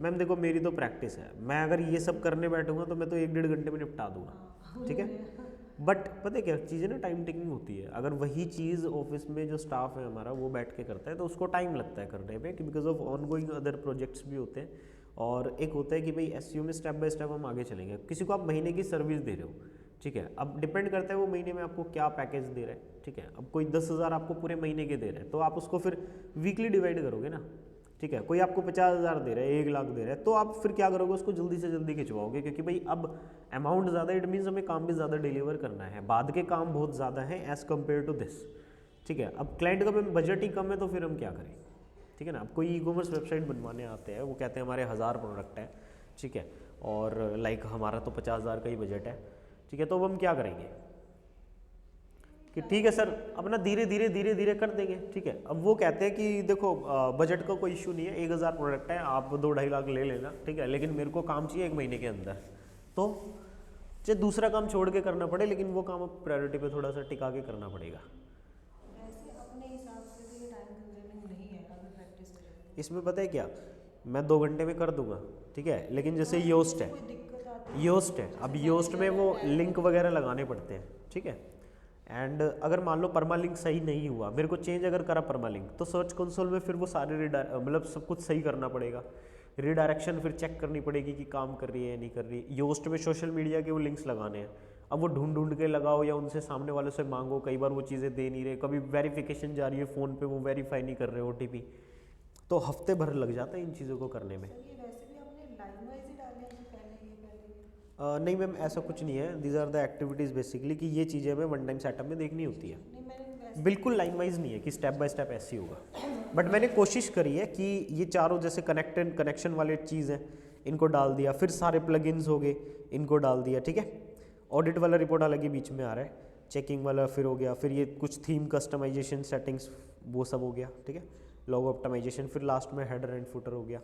मैम देखो मेरी तो प्रैक्टिस है, मैं अगर ये सब करने बैठूंगा तो मैं तो 1-1.5 घंटे में निपटा दूंगा, ठीक है। बट पता है क्या चीज़ है ना, टाइम टेकिंग होती है। अगर वही चीज़ ऑफिस में जो स्टाफ है हमारा वो बैठ के करता है तो उसको टाइम लगता है करने में, because of on going other projects भी होते हैं। और एक होता है कि भाई SEO में स्टेप बाय स्टेप हम आगे चलेंगे। किसी को आप महीने की सर्विस दे रहे हो, ठीक है, अब डिपेंड करता है वो महीने में आपको क्या पैकेज दे रहा है, ठीक है। अब कोई 10,000 आपको पूरे महीने के दे रहे हैं तो आप उसको फिर वीकली डिवाइड करोगे ना, ठीक है। कोई आपको 50,000 दे रहा है, 1 लाख दे रहा है, तो आप फिर क्या करोगे, उसको जल्दी से जल्दी खिंचवाओगे, क्योंकि भाई अब अमाउंट ज़्यादा, इट मीन्स हमें काम भी ज़्यादा डिलीवर करना है, बाद के काम बहुत ज़्यादा हैं एज़ कम्पेयर टू दिस, ठीक है। अब क्लाइंट का बजट ही कम है तो फिर हम क्या करें, ठीक है ना। अब कोई ई-कॉमर्स वेबसाइट बनवाने आते हैं, वो कहते हैं हमारे 1000 प्रोडक्ट है, ठीक है, और लाइक हमारा तो 50,000 का ही बजट है, ठीक है। तो अब हम क्या करेंगे कि ठीक है सर अपना धीरे धीरे कर देंगे, ठीक है। अब वो कहते हैं कि देखो बजट का कोई इशू नहीं है, 1000 प्रोडक्ट है, आप 2-2.5 लाख ले लेना, ठीक है, लेकिन मेरे को काम चाहिए 1 महीने के अंदर। तो चाहे दूसरा काम छोड़ के करना पड़े, लेकिन वो काम अब प्रायोरिटी पे थोड़ा सा टिका के करना पड़ेगा। वैसे अपने हिसाब से भी ये टाइम कंज्यूमिंग नहीं है अगर प्रैक्टिस करें। इसमें पता है क्या, मैं 2 घंटे में कर दूंगा, ठीक है, लेकिन जैसे योस्ट है, अब योस्ट में वो लिंक वगैरह लगाने पड़ते हैं, ठीक है। एंड अगर मान लो परमा लिंक सही नहीं हुआ, मेरे को चेंज अगर करा परमा लिंक, तो सर्च कंसोल में फिर वो सारे मतलब सब कुछ सही करना पड़ेगा, रिडायरेक्शन फिर चेक करनी पड़ेगी कि काम कर रही है नहीं कर रही। योस्ट में सोशल मीडिया के वो लिंक्स लगाने हैं, अब वो ढूंढ के लगाओ या उनसे सामने वाले से मांगो, कई बार वो चीज़ें दे नहीं रहे, कभी वेरिफिकेशन जा रही है फ़ोन पे वो वेरीफाई नहीं कर रहे OTP, तो हफ्ते भर लग जाता है इन चीज़ों को करने में। नहीं मैम ऐसा कुछ नहीं है, these are the activities basically कि ये चीज़ें हमें वन टाइम सेटअप में देखनी होती है। बिल्कुल लाइन वाइज नहीं है कि स्टेप बाय स्टेप ऐसे ही होगा, बट मैंने कोशिश करी है कि ये चारों जैसे कनेक्शन वाले चीज़ हैं इनको डाल दिया, फिर सारे प्लगइन्स हो गए इनको डाल दिया, ठीक है। ऑडिट वाला रिपोर्ट अलग ही बीच में आ रहा है, चेकिंग वाला फिर हो गया, फिर ये कुछ थीम कस्टमाइजेशन सेटिंग्स वो सब हो गया, ठीक है, लोगो ऑप्टिमाइजेशन, फिर लास्ट में हेडर एंड फुटर हो गया।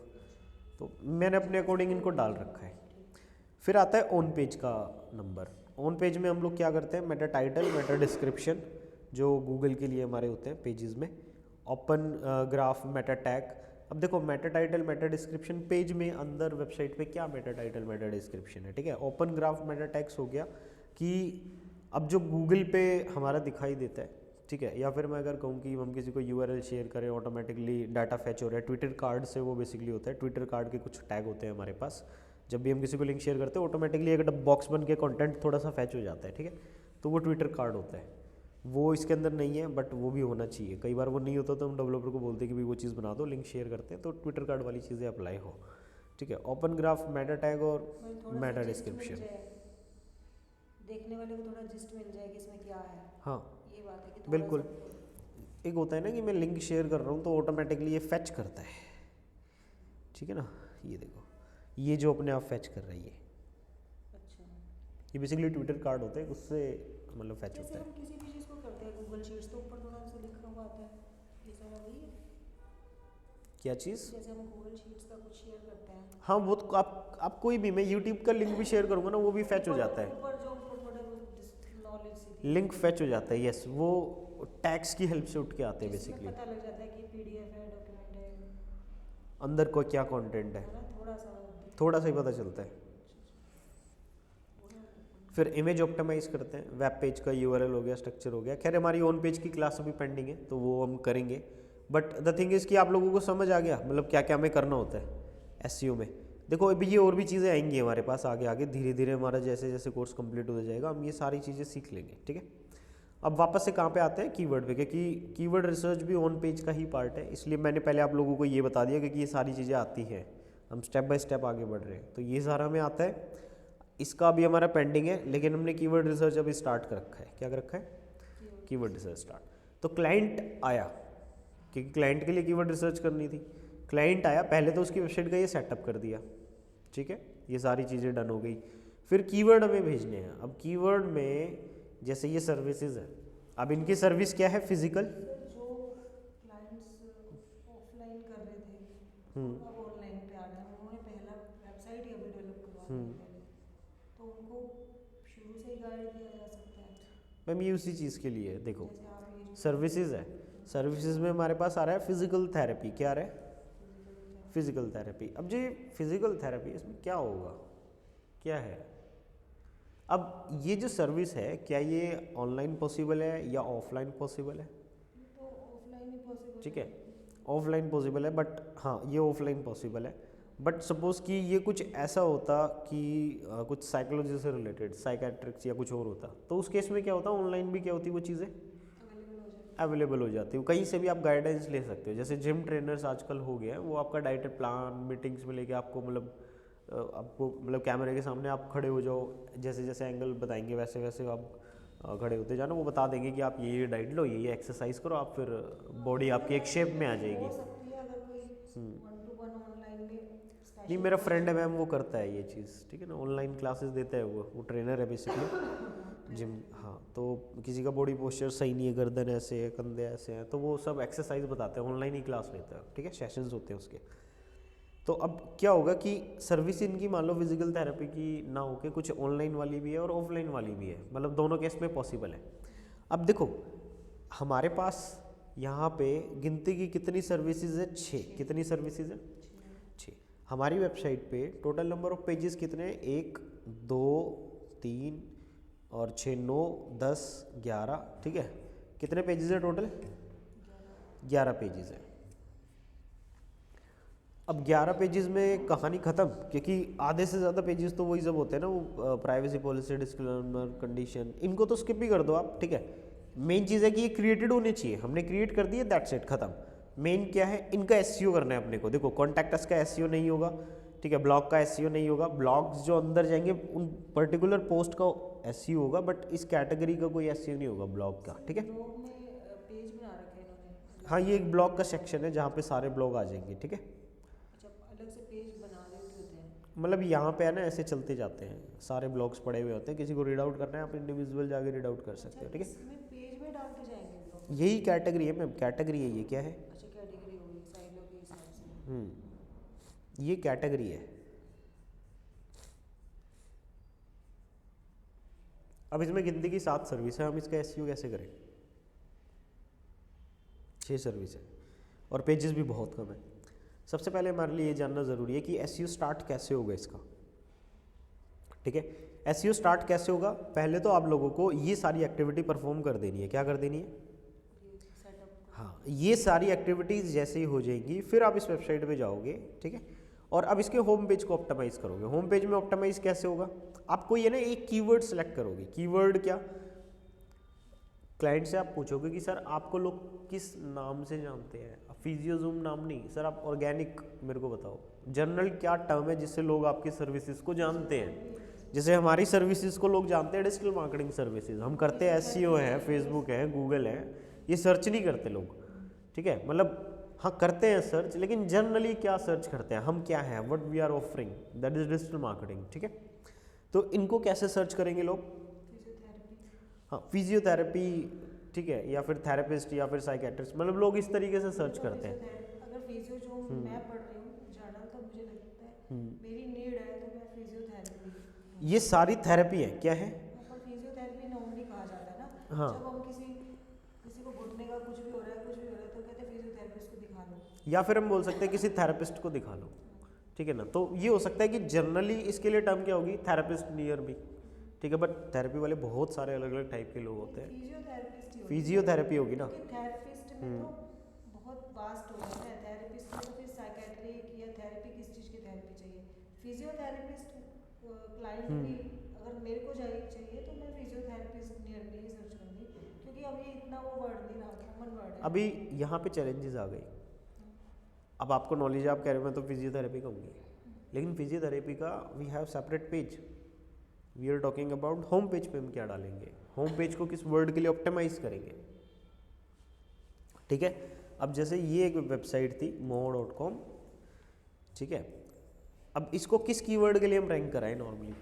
तो मैंने अपने अकॉर्डिंग इनको डाल रखा है। फिर आता है ऑन पेज का नंबर। ऑन पेज में हम लोग क्या करते हैं, मेटा टाइटल, मेटा डिस्क्रिप्शन जो गूगल के लिए हमारे होते हैं पेजेस में, ओपन ग्राफ, मेटा टैग। अब देखो Meta title Meta description page में अंदर वेबसाइट पे क्या मेटा टाइटल मेटा डिस्क्रिप्शन है, ठीक है। ओपन ग्राफ मेटा टैग्स हो गया कि अब जो गूगल पे हमारा दिखाई देता है, ठीक है। या फिर मैं अगर कहूँ कि हम किसी को यूआरएल शेयर करें, ऑटोमेटिकली डाटा फैच हो रहा है ट्विटर कार्ड से, वो बेसिकली होता है ट्विटर कार्ड के कुछ टैग होते हैं हमारे पास, जब भी हम किसी को लिंक शेयर करते हैं ऑटोमेटिकली एक बॉक्स बन के कंटेंट थोड़ा सा फैच हो जाता है, ठीक है। तो वो ट्विटर कार्ड होता है, वो इसके अंदर नहीं है बट वो भी होना चाहिए। कई बार वो नहीं होता तो हम डेवलपर को बोलते हैं कि भाई वो चीज़ बना दो, लिंक शेयर करते हैं तो ट्विटर कार्ड वाली चीज़ें अप्लाई हो, ठीक है। ओपन ग्राफ, मेटा टैग और भाई थोड़ा सा मेटा gist मिल डिस्क्रिप्शन। जाए, देखने वाले को थोड़ा जिस्ट मिल जाए कि इसमें क्या है। हाँ ये बात है कि थोड़ा बिल्कुल। सा एक होता है ना कि मैं लिंक शेयर कर रहा हूँ तो ऑटोमेटिकली ये फैच करता है, ठीक है ना। ये देखो, ये जो अपने आप फैच कर रही है, अच्छा। ये बेसिकली ट्विटर कार्ड होते हैं, उससे मतलब फैच जैसे होता हम है। किसी भी चीज़ को करते हैं गूगल शीट्स तो ऊपर थोड़ा सा लिखा हुआ आता है, ये सारा वही है। क्या चीज़? जैसे हम गूगल शीट्स का कुछ शेयर करते हैं, हाँ वो तो आप कोई भी, मैं यूट्यूब का लिंक भी शेयर करूँगा ना वो भी फैच हो जाता है, ऊपर जो नॉलेज सी थी लिंक फैच हो जाता है। यस, वो टैग्स की हेल्प से उठ के आते हैं जिसमें बेसिकली, पता लग जाता है कि पीडीएफ है, डॉक्यूमेंट है अंदर को क्या कंटेंट है, ना, थोड़ा सा ही पता चलता है। फिर इमेज ऑप्टिमाइज करते हैं, वेब पेज का यूआरएल हो गया, स्ट्रक्चर हो गया। खैर हमारी ऑन पेज की क्लास अभी पेंडिंग है तो वो हम करेंगे, बट द थिंग इज़ कि आप लोगों को समझ आ गया मतलब क्या क्या हमें करना होता है एसईओ में। देखो अभी ये और भी चीज़ें आएंगी हमारे पास आगे आगे, धीरे धीरे हमारा जैसे जैसे कोर्स कंप्लीट होता जाएगा हम ये सारी चीज़ें सीख लेंगे, ठीक है। अब वापस से कहाँ पे आते हैं, कीवर्ड पे, क्योंकि कीवर्ड रिसर्च भी ऑन पेज का ही पार्ट है, इसलिए मैंने पहले आप लोगों को ये बता दिया क्योंकि ये सारी चीज़ें आती हैं, हम स्टेप बाय स्टेप आगे बढ़ रहे हैं। तो ये सारा हमें आता है, इसका भी हमारा पेंडिंग है, लेकिन हमने कीवर्ड रिसर्च अभी स्टार्ट कर रखा है। क्या कर रखा है? Keyword research start. तो क्लाइंट आया, क्योंकि क्लाइंट के लिए कीवर्ड रिसर्च करनी थी, क्लाइंट आया, पहले तो उसकी वेबसाइट का ये सेटअप कर दिया, ठीक है, ये सारी चीज़ें डन हो गई। फिर कीवर्ड हमें भेजने हैं। अब कीवर्ड में जैसे ये सर्विसेज है, अब इनकी सर्विस क्या है, फिजिकल, जो क्लाइंट्स ऑफलाइन कर रहे थे अब ऑनलाइन पे आ रहे हैं, उन्होंने पहला वेबसाइट ही अभी डेवलप करवा दी पहले, तो उनको शुरू से ही गाइड किया जा सकता है। मैम ये उसी चीज़ के लिए है, देखो जैसे आप ये जो सर्विसेज है, सर्विसेज में हमारे पास आ रहा है फिजिकल थेरेपी। क्या आ रहा है? Physical therapy. अब जो फिजिकल थेरेपी इसमें क्या होगा, क्या है? अब ये जो सर्विस है क्या ये ऑनलाइन पॉसिबल है या ऑफलाइन पॉसिबल है? तो ऑफलाइन ही पॉसिबल, ठीक है, ऑफलाइन पॉसिबल है, बट हाँ ये ऑफलाइन पॉसिबल है। बट सपोज कि ये कुछ ऐसा होता कि कुछ साइकोलॉजी से रिलेटेड, साइकेट्रिक्स या कुछ और होता, तो उस केस में क्या होता, ऑनलाइन भी क्या होती वो चीज़ें अवेलेबल हो जाती है, कहीं से भी आप गाइडेंस ले सकते हो। जैसे जिम ट्रेनर्स आजकल हो गए हैं, वो आपका डाइट प्लान मीटिंग्स में लेके आपको मतलब कैमरे के सामने आप खड़े हो जाओ, जैसे जैसे एंगल बताएंगे वैसे वैसे आप खड़े होते जाना, वो बता देंगे कि आप ये डाइट लो, ये एक्सरसाइज करो, आप फिर बॉडी आपकी एक शेप में आ जाएगी। हो सकती है अगर कोई 1-to-1 ऑनलाइन में नहीं मेरा फ्रेंड है मैम, वो करता है ये चीज़, ठीक है ना, ऑनलाइन क्लासेस देता है, वो ट्रेनर है बेसिकली जिम। हाँ तो किसी का बॉडी पोस्चर सही नहीं है, गर्दन ऐसे है, कंधे ऐसे हैं, तो वो सब एक्सरसाइज बताते हैं, ऑनलाइन ही क्लास लेता है, ठीक है, सेशंस होते हैं उसके। तो अब क्या होगा कि सर्विस इनकी मान लो फिजिकल थेरेपी की ना होके कुछ ऑनलाइन वाली भी है और ऑफलाइन वाली भी है, मतलब दोनों केस में पॉसिबल है। अब देखो हमारे पास यहाँ पे गिनती की कितनी सर्विसेज है, 6। कितनी सर्विसेज है? 6। हमारी वेबसाइट पे टोटल नंबर ऑफ पेजेस कितने हैं? 1 2 3 और 6 9 10 11, ठीक है। कितने पेजेस है टोटल? 11 पेजेस है। अब 11 पेजेस में कहानी ख़त्म, क्योंकि आधे से ज़्यादा पेजेस तो वही सब होते हैं ना, वो प्राइवेसी पॉलिसी, डिस्क्लेमर, कंडीशन, इनको तो स्किप भी कर दो आप, ठीक है। मेन चीज़ है कि ये क्रिएटेड होने चाहिए, हमने क्रिएट कर दिए, दैट्स इट, खत्म। मेन क्या है, इनका एसईओ करना है अपने को। देखो कॉन्टैक्ट का एसईओ नहीं होगा, ठीक है, ब्लॉग का एसईओ नहीं होगा, ब्लॉग्स जो अंदर जाएंगे उन पर्टिकुलर पोस्ट का एसईओ होगा, बट इस कैटेगरी का कोई एसईओ नहीं होगा ब्लॉग का, ठीक है। ब्लॉग में पेज बना रखे हैं इन्होंने। हाँ ये एक ब्लॉग का सेक्शन है जहाँ पे सारे ब्लॉग आ जाएंगे, ठीक है। अच्छा अलग से पेज बना रहे होते हैं, मतलब यहाँ पे है ना, ऐसे चलते जाते हैं, सारे ब्लॉग्स पड़े हुए होते हैं, किसी को रीड आउट करना है आप इंडिविजुअल जाके रीड आउट कर सकते हो, ठीक है। इसमें पेज में डालते जाएंगे ब्लॉग। यही कैटेगरी है मैम, कैटेगरी है, ये क्या है? अच्छा कैटेगरी होगी साइलों के हिसाब से। ये कैटेगरी है। अब इसमें गिनती की 7 सर्विस है, हम इसका एसईओ कैसे करें? 6 सर्विस है और पेजेस भी बहुत कम है। सबसे पहले हमारे लिए ये जानना ज़रूरी है कि एसईओ स्टार्ट कैसे होगा इसका, ठीक है। एसईओ स्टार्ट कैसे होगा? पहले तो आप लोगों को ये सारी एक्टिविटी परफॉर्म कर देनी है। क्या कर देनी है? ये सारी एक्टिविटीज़ जैसे ही हो जाएंगी फिर आप इस वेबसाइट पे जाओगे, ठीक है, और अब इसके होम पेज को ऑप्टिमाइज़ करोगे। होम पेज में ऑप्टिमाइज़ कैसे होगा, आपको ये ना एक कीवर्ड सेलेक्ट करोगे। कीवर्ड क्या, क्लाइंट से आप पूछोगे कि सर आपको लोग किस नाम से जानते हैं, फिजियोजूम नाम नहीं सर, आप ऑर्गेनिक मेरे को बताओ, जनरल क्या टर्म है जिससे लोग आपकी सर्विसेज को जानते हैं। जैसे हमारी सर्विसेज को लोग जानते हैं डिजिटल मार्केटिंग सर्विसेज, हम करते हैं एसईओ है, फेसबुक है, गूगल है, ये सर्च नहीं करते लोग, ठीक है, मतलब हाँ करते हैं सर्च, लेकिन जनरली क्या सर्च करते हैं, हम क्या हैं, what we are offering, that is digital marketing, ठीक है। तो इनको कैसे सर्च करेंगे लोग, हाँ फिजियोथेरेपी, ठीक है, या फिर थेरेपिस्ट या फिर साइकेट्रिस्ट, मतलब लोग इस तरीके से सर्च करते हैं। अगर फिजियो जो मैं पढ़ रही हूँ जर्नल, तो मुझे लगता है मेरी नीड है तो मैं फिजियोथेरेपी। ये सारी थेरेपी है, क्या है, पर फिजियोथेरेपी नॉर्मली कहा जाता है ना, हाँ, जब हम किसी किसी को घुटने का कुछ भी हो रहा है, कुछ भी हो रहा है, तो कहते हैं फिजियोथेरेपिस्ट को दिखा लो, या फिर हम बोल सकते हैं किसी थेरेपिस्ट को दिखा लो, ठीक है ना। तो ये हो सकता है कि जनरली इसके लिए टर्म क्या होगी, थेरेपिस्ट नियर भी, ठीक है, बट थेरेपी वाले बहुत सारे अलग अलग टाइप के लोग होते हैं, फिजियोथेरेपिस्ट ही होगी, फिजियोथेरेपी होगी ना। क्योंकि थेरेपिस्ट में तो बहुत वास्ट हो जाता है, थेरेपिस्ट में तो फिर साइकेट्रिक या थेरेपी किस चीज़ की थेरेपी चाहिए, फिजियोथेरेपिस्ट क्लाइंट भी अगर मेरे को चाहिए तो मैं फिजियोथेरेपिस्ट नियर में ही सर्च करूँगी, क्योंकि अभी इतना वो वर्ड नहीं रहा, कॉमन वर्ड है। अभी यहाँ पे चैलेंजेस आ गई, अब आपको नॉलेज है, आप कह रहे हो मैं तो फिजियोथेरेपी कहूँगी, लेकिन फिजियोथेरेपी का we have separate page, we are talking about home page पे हम क्या डालेंगे, होम पेज को किस वर्ड के लिए ऑप्टिमाइज करेंगे, ठीक है। अब जैसे ये एक वेबसाइट थी moho.com, ठीक है, अब इसको किस कीवर्ड के लिए हम रैंक कराएं नॉर्मली,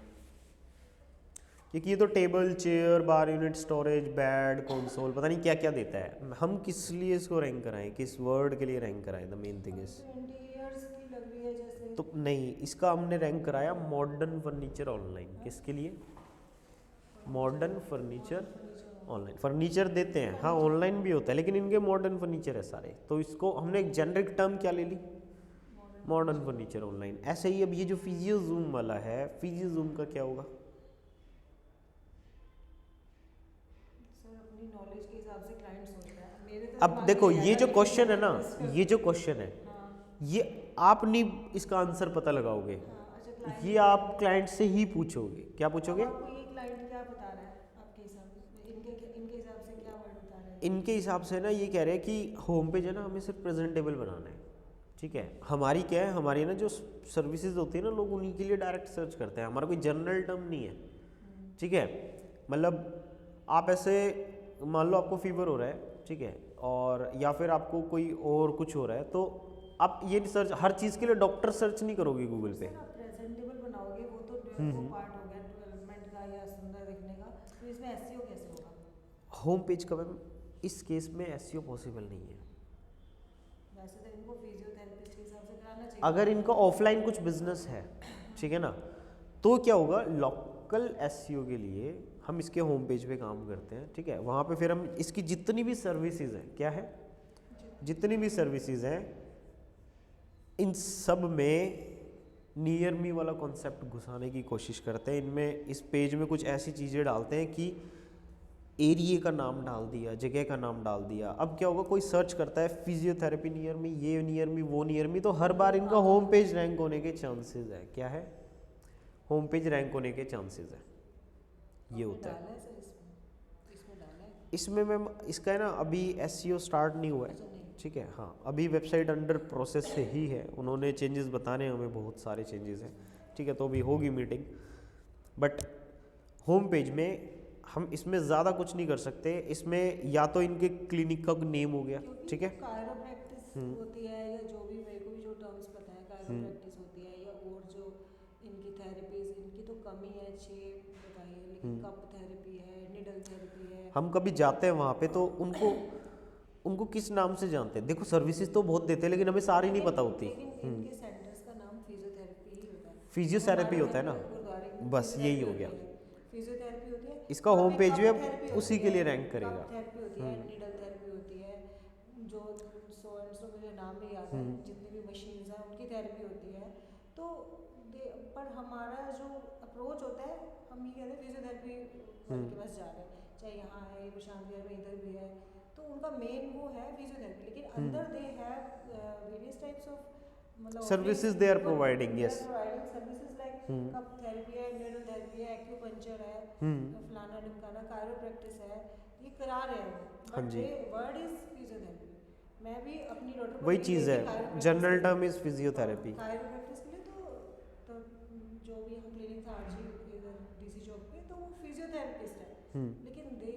क्योंकि ये तो टेबल, चेयर, बार यूनिट, स्टोरेज, बेड, कंसोल, पता नहीं क्या क्या देता है, हम किस लिए इसको रैंक कराएं, किस वर्ड के लिए रैंक कराएं, the main thing is, 20 years की लग रही है जैसे, तो नहीं, इसका हमने रैंक कराया मॉडर्न फर्नीचर ऑनलाइन, किसके लिए, मॉडर्न फर्नीचर ऑनलाइन, फर्नीचर देते हैं हाँ, ऑनलाइन भी होता है, लेकिन इनके मॉडर्न फर्नीचर है सारे, तो इसको हमने एक जेनरिक टर्म क्या ले ली, मॉडर्न फर्नीचर ऑनलाइन। ऐसे ही अब ये जो फिजियोजूम वाला है, फिजियोजूम का क्या होगा, सर अपनी नॉलेज के हिसाब से क्लाइंट सोचता है, मेरे तो अब दिमाग देखो में ये जो आया क्वेश्चन है ना, कि ये जो क्वेश्चन है, हाँ, ये आप नहीं इसका आंसर पता लगाओगे, अच्छा क्लाइंट, ये आप क्लाइंट से ही पूछोगे, क्या पूछोगे, आपको ये क्लाइंट क्या बता रहा है आपके हिसाब से, इनके हिसाब से क्या वर्ड बता रहे हैं, इनके हिसाब से ना ये कह रहे हैं कि होम पेज है ना हमें सिर्फ प्रेजेंटेबल बनाना है, ठीक है, हमारी क्या है, हमारी ना जो सर्विसेज होती है ना, लोग उन्हीं के लिए डायरेक्ट सर्च करते हैं, हमारा कोई जनरल टर्म नहीं है, ठीक है, मतलब आप ऐसे मान लो आपको फीवर हो रहा है, ठीक है, और या फिर आपको कोई और कुछ हो रहा है, तो आप ये सर्च हर चीज़ के लिए डॉक्टर सर्च नहीं करोगे गूगल पे, सर आप प्रेजेंटेबल बनाओगे, वो तो वो पार्ट हो गया डेवलपमेंट का या सुंदर दिखने का, तो इसमें एसईओ कैसे होगा, होम पेज का मैम इस केस में एसईओ पॉसिबल नहीं है, वैसे तो इनको फिजियोथेरेपिस्ट के हिसाब से कराना चाहिए, अगर इनका ऑफलाइन कुछ बिजनेस है, ठीक है ना, तो क्या होगा, लोकल एसईओ के लिए हम इसके होम पेज पे काम करते हैं, ठीक है, वहाँ पे फिर हम इसकी जितनी भी सर्विसेज हैं, क्या है, जितनी भी सर्विसेज हैं, इन सब में नियर मी वाला कॉन्सेप्ट घुसाने की कोशिश करते हैं, इनमें इस पेज में कुछ ऐसी चीज़ें डालते हैं कि एरिया का नाम डाल दिया, जगह का नाम डाल दिया, अब क्या होगा, कोई सर्च करता है फिजियोथेरेपी नियर मी, ये नियर मी, वो नियर मी, तो हर बार इनका होम पेज रैंक होने के चांसेस है, क्या है, होम पेज रैंक होने के चांसेस है, ये होता है। डाला है सर इसमें डाला है, इसमें मैम इसका है ना अभी एसईओ स्टार्ट नहीं हुआ है, अच्छा नहीं, ठीक है, हाँ अभी वेबसाइट अंडर प्रोसेस से ही है, उन्होंने चेंजेस बताने हैं हमें, बहुत सारे चेंजेस हैं, ठीक है, तो अभी होगी मीटिंग, बट होम पेज में हम इसमें ज़्यादा कुछ नहीं कर सकते, इसमें या तो इनके क्लिनिक का नेम हो गया, ठीक है, कायरोप्रैक्टिस होती है या जो भी, मेरे को भी जो टर्म्स पता है, कायरोप्रैक्टिस होती है, या और जो इनकी थेरेपीज, इनकी तो कम ही है, 6 बताइए, लेकिन कप थेरेपी है, निडल थेरेपी है, हम कभी जाते हैं वहाँ पे तो उनको उनको किस नाम से जानते हैं, देखो सर्विसेज तो बहुत देते हैं, लेकिन हमें सारी नहीं पता होती, लेकिन इनके सेंटर्स का नाम फिजियोथेरेपी ही होता है, फिजियोथेरेपी होता है ना, गुरुद्वारे में बस यही हो गया, फिजियोथेरेपी होती है, इसका वहाँ होम पे पेज कप भी थेरेपी अब होती उसी के है, लिए रैंक करेगा, कप थेरेपी होती है, निडल थेरेपी होती है, जो सो एंड सो मुझे नाम नहीं याद है, जितनी भी मशीन्स हैं उनकी थेरेपी होती है, तो पर हमारा जो अप्रोच होता है, हम ये कहते हैं फिजियोथेरेपी के पास जा रहे हैं, चाहे यहाँ है, प्रशांत विहार में इधर भी है, तो उनका मेन वो है फिजियोथेरेपी, लेकिन अंदर they have various types of मतलब Services they are providing, yes. Providing services like cup therapy है, नीडल थेरेपी है, एक्यूपंक्चर है, फलाना ढिमकाना, कायरोप्रैक्टिस है, ये करा रहे हैं वो, हाँ बट जी। The word is physiotherapy. मैं भी अपनी डॉटर को वही यही चीज़ कहती है, chiropractic जनरल के- टर्म इज़ फिजियोथेरेपी। कायरोप्रैक्टिस के लिए तो जो भी हम क्लिनिक था आरजी इधर डीसी चौक पे, तो वो फिजियोथेरेपिस्ट है, लेकिन दे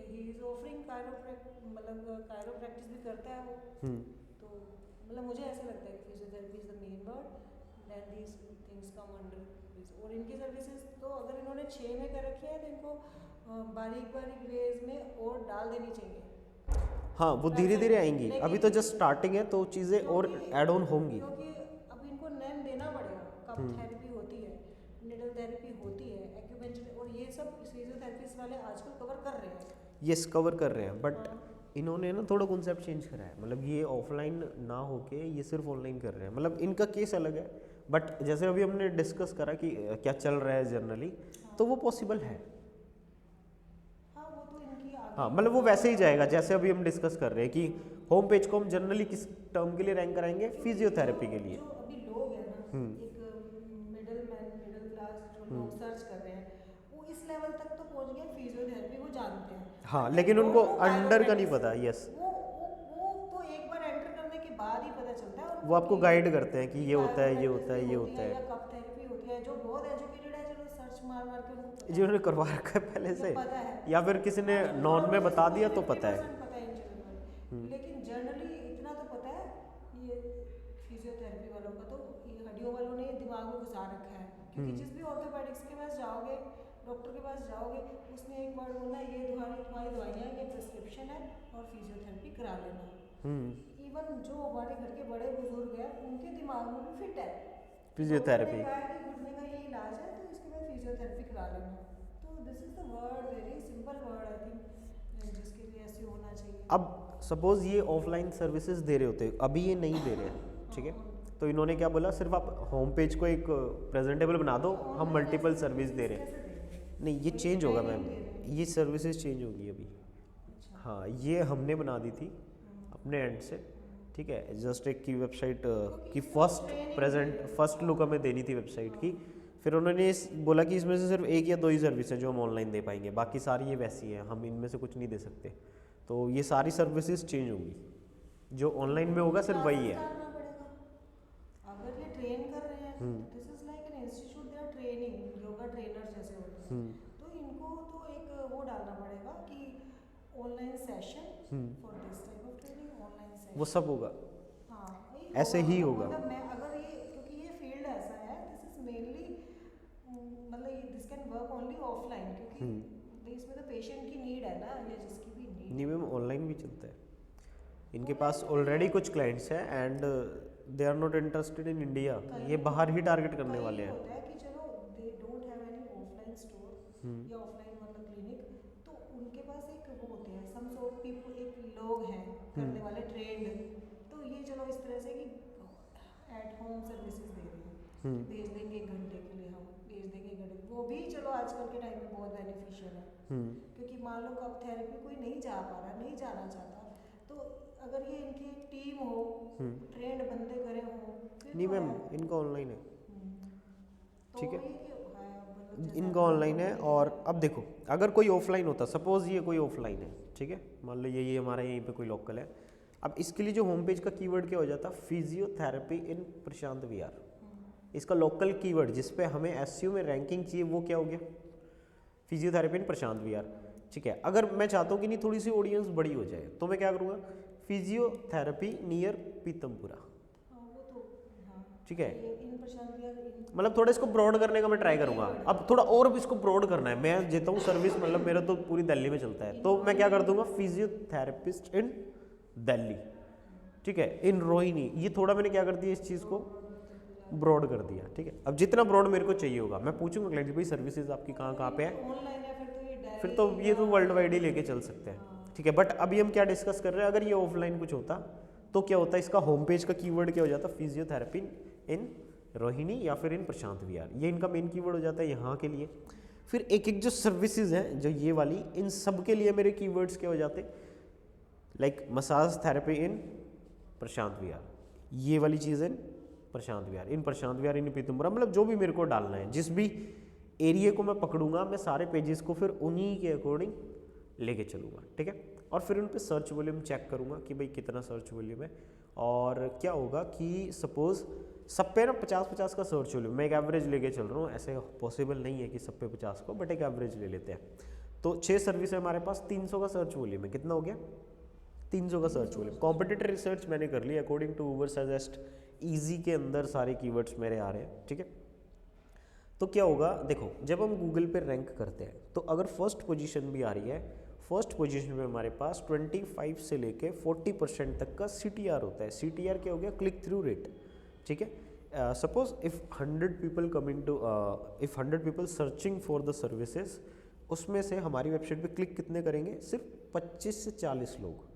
ही इज ऑफरिंग मतलब कायरोप्रैक्टिस भी करता है वो। तो मतलब मुझे ऐसा लगता है कि physiotherapy is the main word, then these things come under this. और इनकी सर्विसेज तो अगर इन्होंने 6 में कर रखी है तो इनको बारीक बारीक वेज में और डाल देनी चाहिए। हाँ, वो धीरे धीरे आएंगी, अभी तो जस्ट स्टार्टिंग है तो चीज़ें और ऐड ऑन होंगी। क्योंकि अब इनको नेम देना पड़ेगा, कप थेरेपी होती है, निडल थेरेपी होती है, एक्यूपेंचर, और ये सब फिजियोथेरेपिस्ट वाले आजकल कवर कर रहे हैं। यस, कवर कर रहे हैं, बट इन्होंने ना थोड़ा कॉन्सेप्ट चेंज करा है, मतलब ये ऑफलाइन ना होके ये सिर्फ ऑनलाइन कर रहे हैं, मतलब इनका केस अलग है, बट जैसे अभी हमने डिस्कस करा कि क्या चल रहा है जनरली, तो वो पॉसिबल है। हाँ, वो तो इनकी आगे हाँ, मतलब वो वैसे ही जाएगा जैसे अभी हम डिस्कस कर रहे हैं कि होम पेज को हम जनरली किस टर्म के लिए रैंक कराएंगे, फिजियोथेरेपी के लिए। जो अभी लोग हैं ना, एक मिडिल मैन, मिडिल क्लास जो लोग सर्च कर रहे हैं, वो इस लेवल तक तो पहुंच गए, फिजियोथेरेपी वो जानते हैं। हाँ, लेकिन उनको अंडर का नहीं पता। यस, वो तो एक बार एंटर करने के बाद ही पता चलता है। और वो आपको गाइड करते हैं कि ये होता है, ये होता है, ये होता या है। कप थेरेपी होती है, जो बहुत एजुकेटेड है, चलो सर्च मार मार के उनको पता है। जिन्होंने करवा रखा है पहले से, पता है। या फिर किसी ने नॉन में बता दिया तो पता है। 50% पता है इन चीज़ों में, लेकिन जनरली इतना तो पता है, ये फिजियोथेरेपी वालों का तो ये हड्डियों वालों ने दिमाग में घुसा रखा है, क्योंकि जिस भी ऑर्थोपेडिक्स के पास जाओगे, डॉक्टर के पास जाओगे, उसने एक बार बोला ये तुम्हारी दवाइयाँ, ये प्रिस्क्रिप्शन है और फिजियोथेरेपी करा लेना। इवन जो हमारे घर के बड़े बुजुर्ग हैं, उनके दिमाग में भी फिट है फिजियोथेरेपी। कहा है कि घुटने का ये इलाज है, तो इसके बाद फिजियोथेरेपी करा लेना। तो this is the word, very simple word I think, जिसके लिए ऐसे होना चाहिए। अब सपोज ये ऑफलाइन सर्विसेज दे रहे होते, अभी ये नहीं दे रहे हैं, ठीक है, तो इन्होंने क्या बोला, सिर्फ आप होम पेज को एक प्रेजेंटेबल बना दो, हम मल्टीपल सर्विस दे रहे हैं। नहीं, ये चेंज होगा मैम, ये सर्विसेज चेंज होगी अभी। हाँ, ये हमने बना दी थी अपने एंड से, ठीक है, जस्ट एक की वेबसाइट की फर्स्ट लुक हमें देनी थी वेबसाइट की, फिर उन्होंने बोला कि इसमें से सिर्फ 1 या 2 ही सर्विस है जो हम ऑनलाइन दे पाएंगे, बाकी सारी ये वैसी है, हम इनमें से कुछ नहीं दे सकते। तो ये सारी सर्विसेज चेंज होंगी, जो ऑनलाइन में होगा सिर्फ वही है। अगर ये ट्रेन कर रहे हैं, this is like an institute, they are training, yoga trainer जैसे होते हैं, तो इनको तो एक वो डालना पड़ेगा कि online session for this type of training, online session वो सब होगा, हाँ, ऐसे ही होगा। मतलब मैं अगर ये, क्योंकि ये फील्ड ऐसा है, दिस इज मेनली मतलब this can work only offline, क्योंकि इसमें तो पेशेंट की नीड है ना, या जिसकी भी नीड। नहीं मैम, ऑनलाइन भी चलता है, इनके पास ऑलरेडी कुछ क्लाइंट्स हैं and they are not interested in India, ये बाहर ही टारगेट करने वाले हैं। होता है कि चलो they don't have any offline store या ऑफलाइन मतलब क्लिनिक, तो उनके पास एक वो होते हैं सम सॉर्ट पीपल, एक लोग हैं करने वाले ट्रेंड, तो ये चलो इस तरह से कि एट होम सर्विसेज दे रहे हैं, भेज देंगे 1 घंटे के लिए, हम भेज देंगे 1 घंटे, वो भी चलो आजकल के टाइम में बहुत बेनिफिशियल है, क्योंकि मान लो कब थेरेपी कोई नहीं जा पा रहा, नहीं जाना चाहता, तो अगर ये इनकी एक टीम हो, ट्रेंड बंदे करे हो, नहीं मैम, इनका ऑनलाइन है, ठीक है, मतलब इनका ऑनलाइन है। और अब देखो, अगर कोई ऑफलाइन होता, सपोज ये कोई ऑफलाइन है, ठीक है, मान लो ये हमारा यहीं पे कोई लोकल है, अब इसके लिए जो होम पेज का कीवर्ड क्या हो जाता, फिजियोथेरेपी इन प्रशांत विहार, इसका लोकल कीवर्ड जिस पे हमें एसईओ में रैंकिंग चाहिए, वो क्या हो गया, फिजियोथेरेपी इन प्रशांत विहार, ठीक है। अगर मैं चाहता हूँ कि नहीं थोड़ी सी ऑडियंस बड़ी हो जाए, तो मैं क्या करूँगा, फिजियोथेरेपी नियर पीतमपुरा, ठीक है, मतलब थोड़ा इसको ब्रॉड करने का मैं ट्राई करूंगा। अब थोड़ा और इसको ब्रॉड करना है, मैं देता हूँ सर्विस, मतलब मेरा तो पूरी दिल्ली में चलता है, तो मैं क्या कर दूंगा, फिजियोथेरेपिस्ट इन दिल्ली, ठीक है, इन रोहिणी, ये थोड़ा मैंने क्या कर दिया, इस चीज़ को ब्रॉड कर दिया, ठीक है। अब जितना ब्रॉड मेरे को चाहिए होगा, मैं पूछूंगा क्लाइंट भाई सर्विसेज आपकी कहाँ पे है, फिर तो ये तो वर्ल्ड वाइड ही लेके चल सकते हैं, ठीक है। बट अभी हम क्या डिस्कस कर रहे हैं, अगर ये ऑफलाइन कुछ होता तो क्या होता, इसका होम पेज का कीवर्ड क्या हो जाता, फिजियोथेरेपी इन रोहिणी या फिर इन प्रशांत विहार, ये इनका मेन कीवर्ड हो जाता है यहाँ के लिए। फिर एक एक जो सर्विसेज हैं, जो ये वाली, इन सब के लिए मेरे कीवर्ड्स क्या हो जाते, लाइक मसाज थेरेपी इन प्रशांत विहार, ये वाली चीज़ इन प्रशांत विहार, इन प्रशांत विहार, इन पीतमपुरा, मतलब जो भी मेरे को डालना है, जिस भी एरिया को मैं पकड़ूंगा मैं सारे पेजेस को फिर उन्हीं के अकॉर्डिंग लेके चलूँगा, ठीक है। और फिर उन पे सर्च वॉल्यूम चेक करूँगा कि भाई कितना सर्च वॉल्यूम है। और क्या होगा कि सपोज़ सब पे ना 50-50 का सर्च वॉल्यूम, मैं एक एवरेज लेके चल रहा हूँ, ऐसे पॉसिबल नहीं है कि सब पे 50 को, बट एक एवरेज ले लेते हैं। तो 6 सर्विस है हमारे पास, 300 का सर्च वॉल्यूम है, कितना हो गया 300 का सर्च वॉल्यूम। कॉम्पिटिटर रिसर्च मैंने कर ली according to Ubersuggest, easy के अंदर सारे कीवर्ड्स मेरे आ रहे हैं, ठीक है। तो क्या होगा, देखो जब हम गूगल पे रैंक करते हैं तो अगर फर्स्ट पोजीशन भी आ रही है, फर्स्ट पोजीशन में हमारे पास 25 से लेके 40% तक का CTR होता है। CTR क्या हो गया, क्लिक थ्रू रेट, ठीक है। Suppose if 100 people coming to, if 100 people searching for the services, उसमें से हमारी वेबसाइट पे क्लिक कितने करेंगे, सिर्फ 25 से 40 लोग।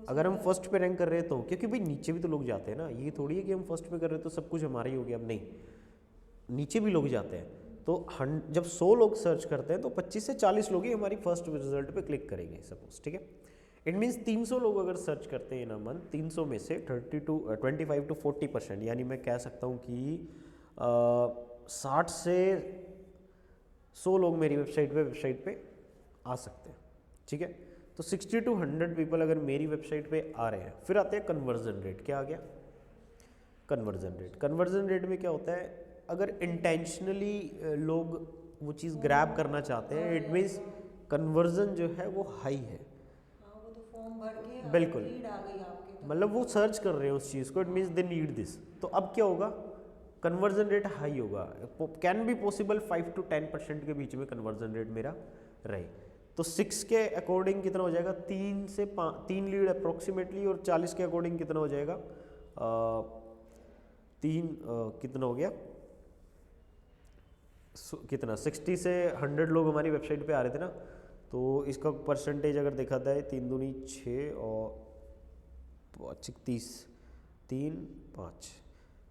अगर हम फर्स्ट पे रैंक कर रहे हैं तो, क्योंकि भाई नीचे भी तो लोग जाते हैं ना, ये थोड़ी है कि हम फर्स्ट पे कर रहे हैं तो सब कुछ हमारा ही हो गया, अब नहीं, नीचे भी लोग जाते हैं। तो जब 100 लोग सर्च करते हैं तो 25 से 40 लोग ही हमारी फर्स्ट रिजल्ट पे क्लिक करेंगे सपोज, ठीक है। इट मीन्स 300 लोग अगर सर्च करते हैं इन अ मंथ, 300 में से 25 to 40%, यानी मैं कह सकता हूँ कि 60 से 100 लोग मेरी वेबसाइट पे आ सकते हैं, ठीक है। तो 60 to 100 पीपल अगर मेरी वेबसाइट पे आ रहे हैं, फिर आते हैं कन्वर्जन रेट। क्या आ गया, कन्वर्जन रेट। कन्वर्जन रेट में क्या होता है, अगर इंटेंशनली लोग वो चीज़ ग्रैब करना चाहते हैं, इट मीन्स कन्वर्जन जो है वो हाई है। वो तो फॉर्म भर के बिल्कुल, लीड आ गई आपके, तो मतलब वो सर्च कर रहे हैं उस चीज़ को, it means they need this. तो अब क्या होगा, कन्वर्जन रेट हाई होगा। कैन बी पॉसिबल 5 to 10% के बीच में कन्वर्जन रेट मेरा रहे। तो 6 के अकॉर्डिंग कितना हो जाएगा, 3 लीड अप्रोक्सीमेटली, और 40 के अकॉर्डिंग कितना हो जाएगा, 3 कितना हो गया, कितना 60 से 100 लोग हमारी वेबसाइट पे आ रहे थे ना, तो इसका परसेंटेज अगर देखा जाए 3 दूनी 6 और 30, 3 5,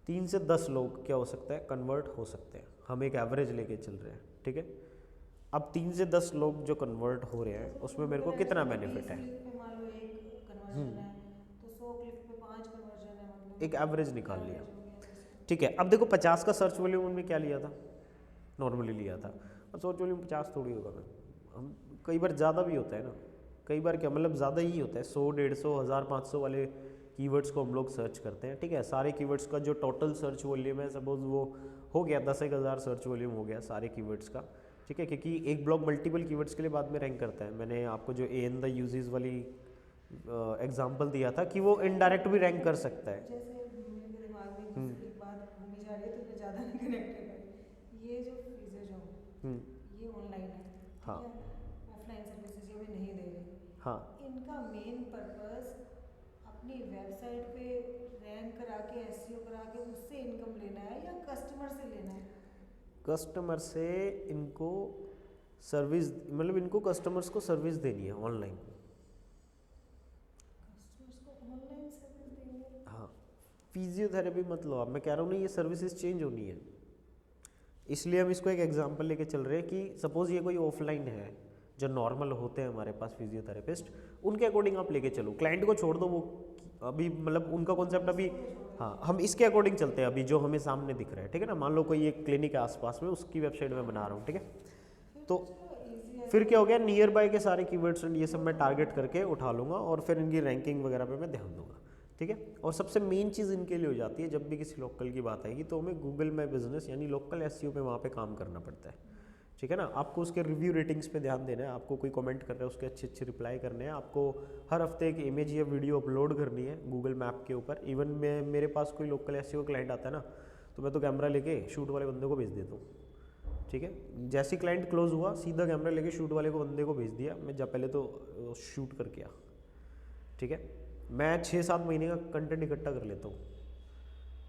3 से 10 लोग क्या हो सकता है, कन्वर्ट हो सकते हैं। हम एक एवरेज लेके चल रहे हैं, ठीक है। अब 3 से 10 लोग जो कन्वर्ट हो रहे हैं उसमें मेरे को कितना बेनिफिट है, मान लो एक कन्वर्जन है तो 100 क्लिक पे 5 कन्वर्जन है, मतलब एक एवरेज निकाल लिया, average हो गया जैसे। ठीक है। अब देखो 50 का सर्च वॉल्यूम उनमें क्या लिया था, नॉर्मली लिया था, और सर्च वॉल्यूम 50 थोड़ी होगा, हम कई बार ज़्यादा भी होता है ना, कई बार क्या मतलब ज़्यादा ही होता है, 100, 150, 1000, 500 वाले कीवर्ड्स को हम लोग सर्च करते हैं, ठीक है। सारे कीवर्ड्स का जो टोटल सर्च वॉल्यूम है, सपोज वो हो गया 10,000 सर्च वॉल्यूम हो गया सारे कीवर्ड्स का, ठीक है। क्योंकि एक ब्लॉग मल्टीपल कीवर्ड्स के लिए बाद में रैंक करता है। मैंने आपको जो AN द यूजेस वाली एग्जांपल दिया था कि वो इनडायरेक्ट भी रैंक कर सकता है। जैसे मेरे दिमाग में एक बात घूमी जा रही है, तो मैं ज़्यादा नहीं कनेक्टेड है। ये जो फीसेज हो, ये ऑनलाइन है, हाँ ठीक है, ऑफलाइन सर्विसेज ये भी नहीं दे रही। हाँ, इनका मेन पर्पस अपनी वेबसाइट पे रैंक करा के, SEO करा के उससे इनकम लेना है, या कस्टमर से लेना है? कस्टमर से इनको सर्विस, मतलब इनको कस्टमर्स को सर्विस देनी है ऑनलाइन। कस्टमर्स को ऑनलाइन सर्विस देंगे? हाँ, फिजियोथेरेपी मत लो आप, मैं कह रहा हूँ ना, ये सर्विसेज चेंज होनी है, इसलिए हम इसको एक एग्जांपल लेके चल रहे हैं कि सपोज ये कोई ऑफलाइन है, जो नॉर्मल होते हैं हमारे पास फिजियोथेरेपिस्ट, उनके अकॉर्डिंग आप लेके चलो, क्लाइंट को छोड़ दो, वो अभी मतलब उनका कॉन्सेप्ट अभी, हाँ हम इसके अकॉर्डिंग चलते हैं अभी जो हमें सामने दिख रहा है, ठीक है ना। मान लो कोई एक क्लिनिक है आसपास में, उसकी वेबसाइट में बना रहा हूँ, ठीक है। तो फिर क्या हो गया, नियर बाय के सारे कीवर्ड्स ये सब मैं टारगेट करके उठा लूँगा, और फिर इनकी रैंकिंग वगैरह पे मैं ध्यान दूंगा, ठीक है। और सबसे मेन चीज़ इनके लिए हो जाती है, जब भी किसी लोकल की बात आएगी तो हमें गूगल में बिजनेस यानी लोकल SEO पे वहाँ पे काम करना पड़ता है, ठीक है ना। आपको उसके रिव्यू रेटिंग्स पे ध्यान देना है, आपको कोई कमेंट कर रहा है उसके अच्छे अच्छे रिप्लाई करने हैं, आपको हर हफ्ते एक इमेज या वीडियो अपलोड करनी है गूगल मैप के ऊपर। इवन मैं, मेरे पास कोई लोकल SEO क्लाइंट आता है ना, तो मैं तो कैमरा लेके शूट वाले बंदे को भेज देता हूँ, ठीक है। जैसे क्लाइंट क्लोज हुआ, सीधा कैमरा लेके शूट वाले को बंदे को भेज दिया, मैं जब पहले तो शूट करके आ, ठीक है। मैं 6-7 महीने का कंटेंट इकट्ठा कर लेता हूँ,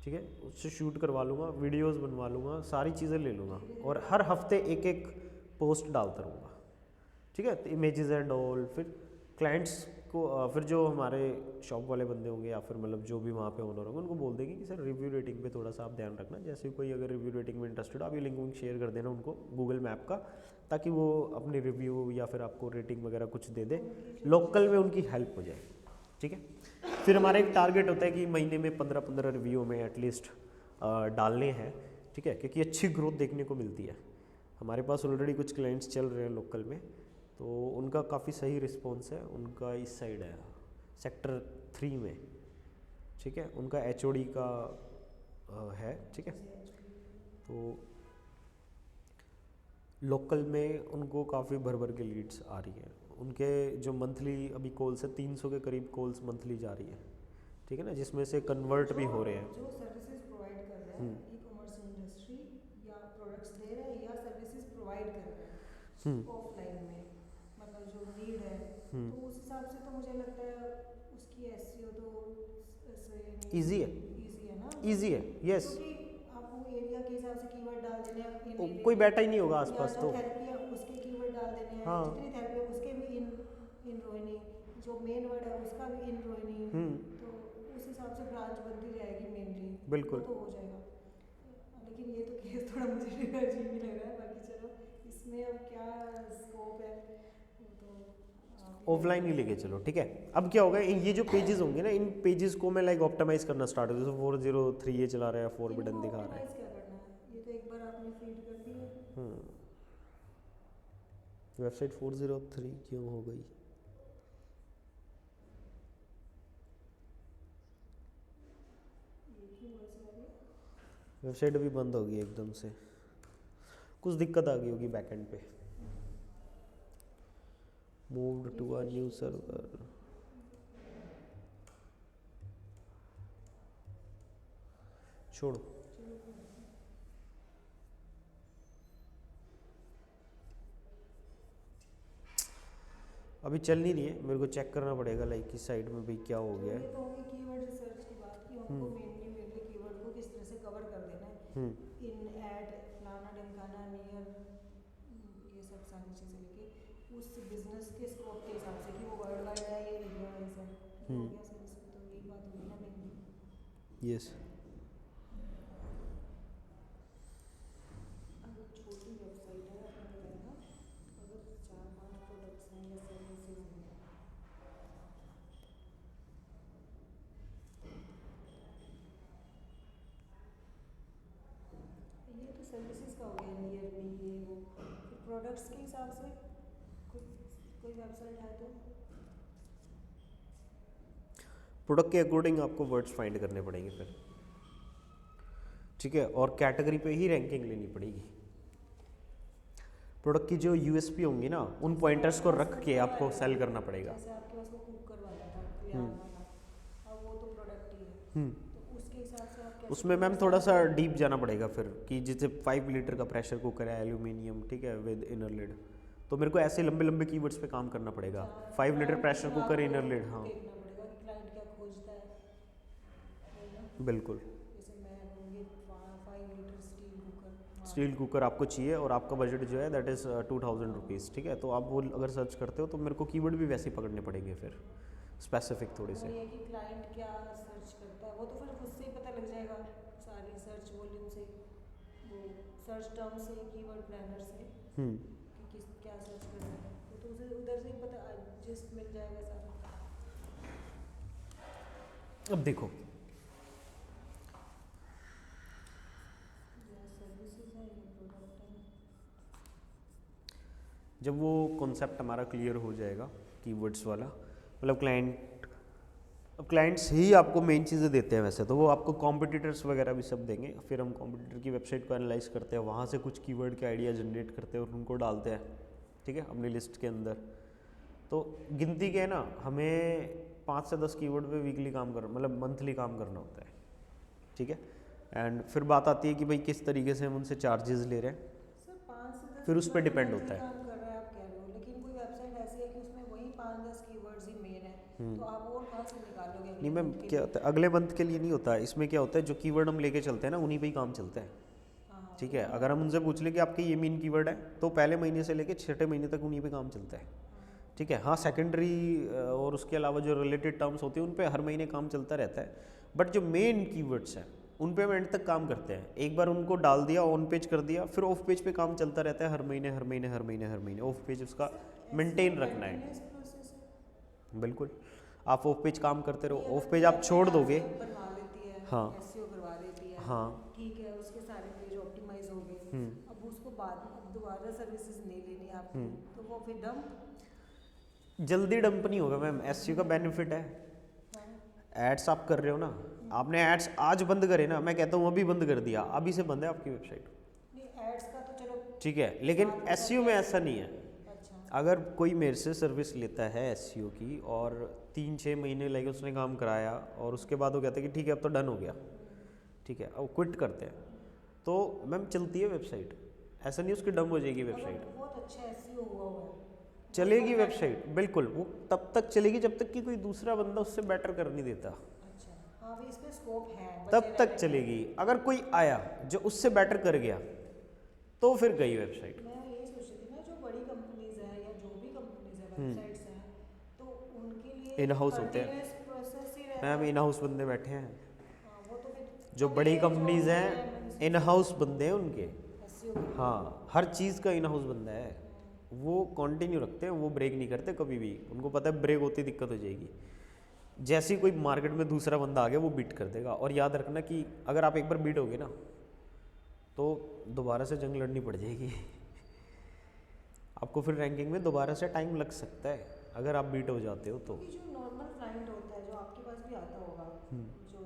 ठीक है, उससे शूट करवा लूँगा, वीडियोस बनवा लूँगा, सारी चीज़ें ले लूँगा, और हर हफ्ते एक एक पोस्ट डालता रहूँगा, ठीक है। तो इमेजेस एंड ऑल, फिर क्लाइंट्स को फिर जो हमारे शॉप वाले बंदे होंगे या फिर मतलब जो भी वहाँ पे ओनर होंगे, उनको बोल देंगे कि सर रिव्यू रेटिंग पे थोड़ा सा आप ध्यान रखना, जैसे कोई अगर रिव्यू रेटिंग में इंटरेस्टेड हो, आप ये लिंक शेयर कर देना उनको गूगल मैप का, ताकि वो अपनी रिव्यू या फिर आपको रेटिंग वगैरह कुछ दे दे, लोकल में उनकी हेल्प हो जाए, ठीक है। फिर हमारा एक टारगेट होता है कि महीने में 15-15 रिव्यू में एटलीस्ट डालने हैं, ठीक है, क्योंकि अच्छी ग्रोथ देखने को मिलती है। हमारे पास ऑलरेडी कुछ क्लाइंट्स चल रहे हैं लोकल में, तो उनका काफ़ी सही रिस्पॉन्स है। उनका इस साइड है सेक्टर 3 में, ठीक है, उनका HOD का है, ठीक है। तो लोकल में उनको काफ़ी भर भर के लीड्स आ रही हैं। उनके जो मंथली अभी कॉल्स है 300 के करीब कॉल्स मंथली जा रही है, ठीक है ना, जिसमें से कन्वर्ट भी हो रहे हैं। जो सर्विसेज प्रोवाइड कर रहे हैं ई कॉमर्स इंडस्ट्री, या प्रोडक्ट्स दे रहे हैं या सर्विसेज प्रोवाइड कर रहे हैं ऑफलाइन में, मतलब जो नीड है, तो उस हिसाब से तो मुझे लगता है उसकी एसईओ तो ईजी है, इजी है ना, ईजी है, यस। क्योंकि आपको एरिया के हिसाब से कीवर्ड डाल देने हैं, कोई बैठा ही नहीं होगा आसपास तो। थेरेपी है उसके कीवर्ड डाल देने हैं, हाँ। जितनी थेरेपी है उसके भी इन रोहिणी, जो मेन वर्ड है उसका भी इन रोहिणी, तो उस हिसाब से ब्रांच बनती जाएगी मेनली, बिल्कुल। तो हो जाएगा। लेकिन ये तो केस थोड़ा मुझे अजीब ही लग रहा है, बाकी चलो इसमें अब क्या स्कोप है तो ऑफलाइन ही लेके चलो, ठीक है। अब क्या होगा, ये जो पेजेस होंगे ना, इन पेजेस को मैं लाइक ऑप्टिमाइज करना स्टार्ट कर दूँ। 403 ये चला रहा है, फॉरबिडन दिखा रहा है। क्या करना है, ये तो एक बार आपने फीड कर दी है। वेबसाइट 403 क्यों हो गई? वेबसाइट अभी बंद होगी एकदम से, कुछ दिक्कत आ गई होगी बैकएंड पे। Moved to a new server, छोड़ो। अभी चल नहीं रही है, मेरे को चेक करना पड़ेगा लाइक किस साइड में भाई क्या हो गया है। ये तो होगी कीवर्ड रिसर्च की बात की, हमको मेनली कीवर्ड को किस तरह से कवर कर देना है, इन ऐड फलाना ढिमकाना नियर, ये सब सारी चीज़ें लेके उस बिजनेस के स्कोप के हिसाब से कि वो वर्ल्ड वाइड है या एरिया वाइज है, हो गया सर। इसमें तो यही बात होगी ना मेनली। यस। अगर छोटी वेबसाइट है अपने रहेगा, अगर 4-5 प्रोडक्ट्स हैं या सर्विसेज हैं, ये तो सर्विसेज का हो गया नियर मी, ये वो। फिर प्रोडक्ट्स के हिसाब से कोई वेबसाइट है तो प्रोडक्ट के अकॉर्डिंग आपको वर्ड्स फाइंड करने पड़ेंगे फिर, ठीक है, और कैटेगरी पे ही रैंकिंग लेनी पड़ेगी। प्रोडक्ट की जो यूएसपी होंगी ना, उन पॉइंटर्स को रख के आपको सेल करना पड़ेगा। जैसे आपके पास वो कुकर वाला था, क्लियर वाला, अब वो तो प्रोडक्ट ही है, तो उसके हिसाब से आप कैसे उसमें मैम थोड़ा सा डीप जाना पड़ेगा फिर, कि जैसे 5 लीटर का प्रेशर कुकर है, एल्यूमिनियम, ठीक है, विद इनर लिड, तो मेरे को ऐसे लंबे लंबे कीवर्ड्स पे काम करना पड़ेगा। 5 litre pressure cooker, inner lid, हाँ देखना पड़ेगा कि क्लाइंट क्या खोजता है, बिल्कुल। जैसे मैं कहूँगी 5 litre steel cooker, steel cooker आपको चाहिए और आपका बजट जो है दैट इज़ 2000 रुपीज़, ठीक है, तो आप वो अगर सर्च करते हो तो मेरे को कीवर्ड भी वैसे ही पकड़ने पड़ेंगे फिर, स्पेसिफिक थोड़े से। ये है कि क्लाइंट क्या सर्च करता है, वो तो फिर खुद से ही पता लग जाएगा सारी सर्च वॉल्यूम से, वो सर्च टर्म से, कीवर्ड प्लानर से, कि किस क्या सर्च करना है, वो तो उसे उधर से ही पता जिस्ट मिल जाएगा सारा। अब देखो, सर्विसेज है या प्रोडक्ट है, जब वो कॉन्सेप्ट हमारा क्लियर हो जाएगा कीवर्ड्स वाला, मतलब क्लाइंट्स ही आपको मेन चीज़ें देते हैं वैसे तो, वो आपको कॉम्पिटिटर्स वगैरह भी सब देंगे। फिर हम कॉम्पिटिटर की वेबसाइट को एनालाइज करते हैं, वहाँ से कुछ कीवर्ड के आइडिया जनरेट करते हैं और उनको डालते हैं, ठीक है, अपनी लिस्ट के अंदर। तो गिनती के है ना, हमें 5 से 10 कीवर्ड पे वीकली काम कर, मतलब मंथली काम करना होता है, ठीक है। एंड फिर बात आती है कि भाई किस तरीके से हम उनसे चार्जेस ले रहे हैं, सर 5 से 10 फिर उस पर डिपेंड होता है। काम कर रहा है आप कह रहे हो, लेकिन कोई वेबसाइट ऐसी है कि उसमें वही 5-10 कीवर्ड्स ही मेन है, तो आप और कहाँ से निकालोगे? नहीं मैम, क्या होता है अगले मंथ के लिए नहीं होता है, इसमें क्या होता है जो कीवर्ड हम लेके चलते हैं ना उन्हीं पे ही काम चलता है, ठीक है। अगर हम उनसे पूछ ले कि आपके ये मेन कीवर्ड है, तो पहले महीने से लेके 6ठे महीने तक उन्हीं पे काम चलता है, ठीक है। हाँ, सेकेंडरी और उसके अलावा जो रिलेटेड टर्म्स होती हैं उन पे हर महीने काम चलता रहता है, बट जो मेन कीवर्ड्स हैं उन पे हम एंड तक काम करते हैं। एक बार उनको डाल दिया, ऑन पेज कर दिया, फिर ऑफ पेज पे काम चलता रहता है हर महीने हर महीने हर महीने हर महीने, ऑफ पेज उसका मेंटेन रखना है, बिल्कुल। आप ऑफ पेज काम करते रहो, ऑफ पेज आप छोड़ दोगे। बनवा लेती है, हाँ एसईओ करवा देती है, हाँ ठीक है, उसके सारे पेज ऑप्टिमाइज हो गए। अब उसको बाद में अब दोबारा सर्विसेज नहीं लेनी आपकी, तो वो फिर डंप। जल्दी डंप नहीं होगा मैम, एसईओ का बेनिफिट है। एड्स आप कर रहे हो ना, आपने एड्स आज बंद करे ना, मैं कहता हूँ अभी बंद कर दिया, अभी से बंद है आपकी वेबसाइट, नहीं एड्स का तो चलो ठीक है, लेकिन एसईओ में ऐसा नहीं है। अच्छा। अगर कोई मेरे से सर्विस लेता है एसईओ की और 3-6 महीने लगे उसने काम कराया और उसके बाद वो कहता है कि ठीक है अब तो डन हो गया, ठीक है, अब क्विट करते हैं, तो मैम चलती है वेबसाइट, ऐसा नहीं उसकी डम हो जाएगी वेबसाइट, अगर बहुत अच्छा एसईओ हुआ हुआ है चलेगी वेबसाइट, बिल्कुल वो तब तक चलेगी जब तक कि कोई दूसरा बंदा उससे बेटर कर नहीं देता, अच्छा, हाँ भी इसमें स्कोप है, तब बचे तक रहने का। चलेगी। अगर कोई आया जो उससे बेटर कर गया तो फिर गई वेबसाइट। मैं यही सोच रही थी ना, जो बड़ी कंपनीज है या जो भी कंपनीज है वेबसाइट्स हैं, तो उनके लिए इन हाउस होते हैं continuous process ही रहता मैम, है। इन हाउस बंदे बैठे हैं, हाँ, वो तो फिर जो बड़ी जो कंपनीज हैं MNC इन हाउस बंदे हैं उनके, SEO हाँ हर चीज़ का इन हाउस बंदा है, वो कंटिन्यू रखते हैं, वो ब्रेक नहीं करते कभी भी, उनको पता है ब्रेक होती दिक्कत हो जाएगी, जैसे ही कोई मार्केट में दूसरा बंदा आ गया वो बीट कर देगा। और याद रखना कि अगर आप एक बार बीट होगे ना तो दोबारा से जंग लड़नी पड़ जाएगी आपको फिर रैंकिंग में दोबारा से टाइम लग सकता है अगर आप बीट हो जाते हो तो। जो नॉर्मल क्लाइंट होता है, जो आपके पास भी आता होगा, जो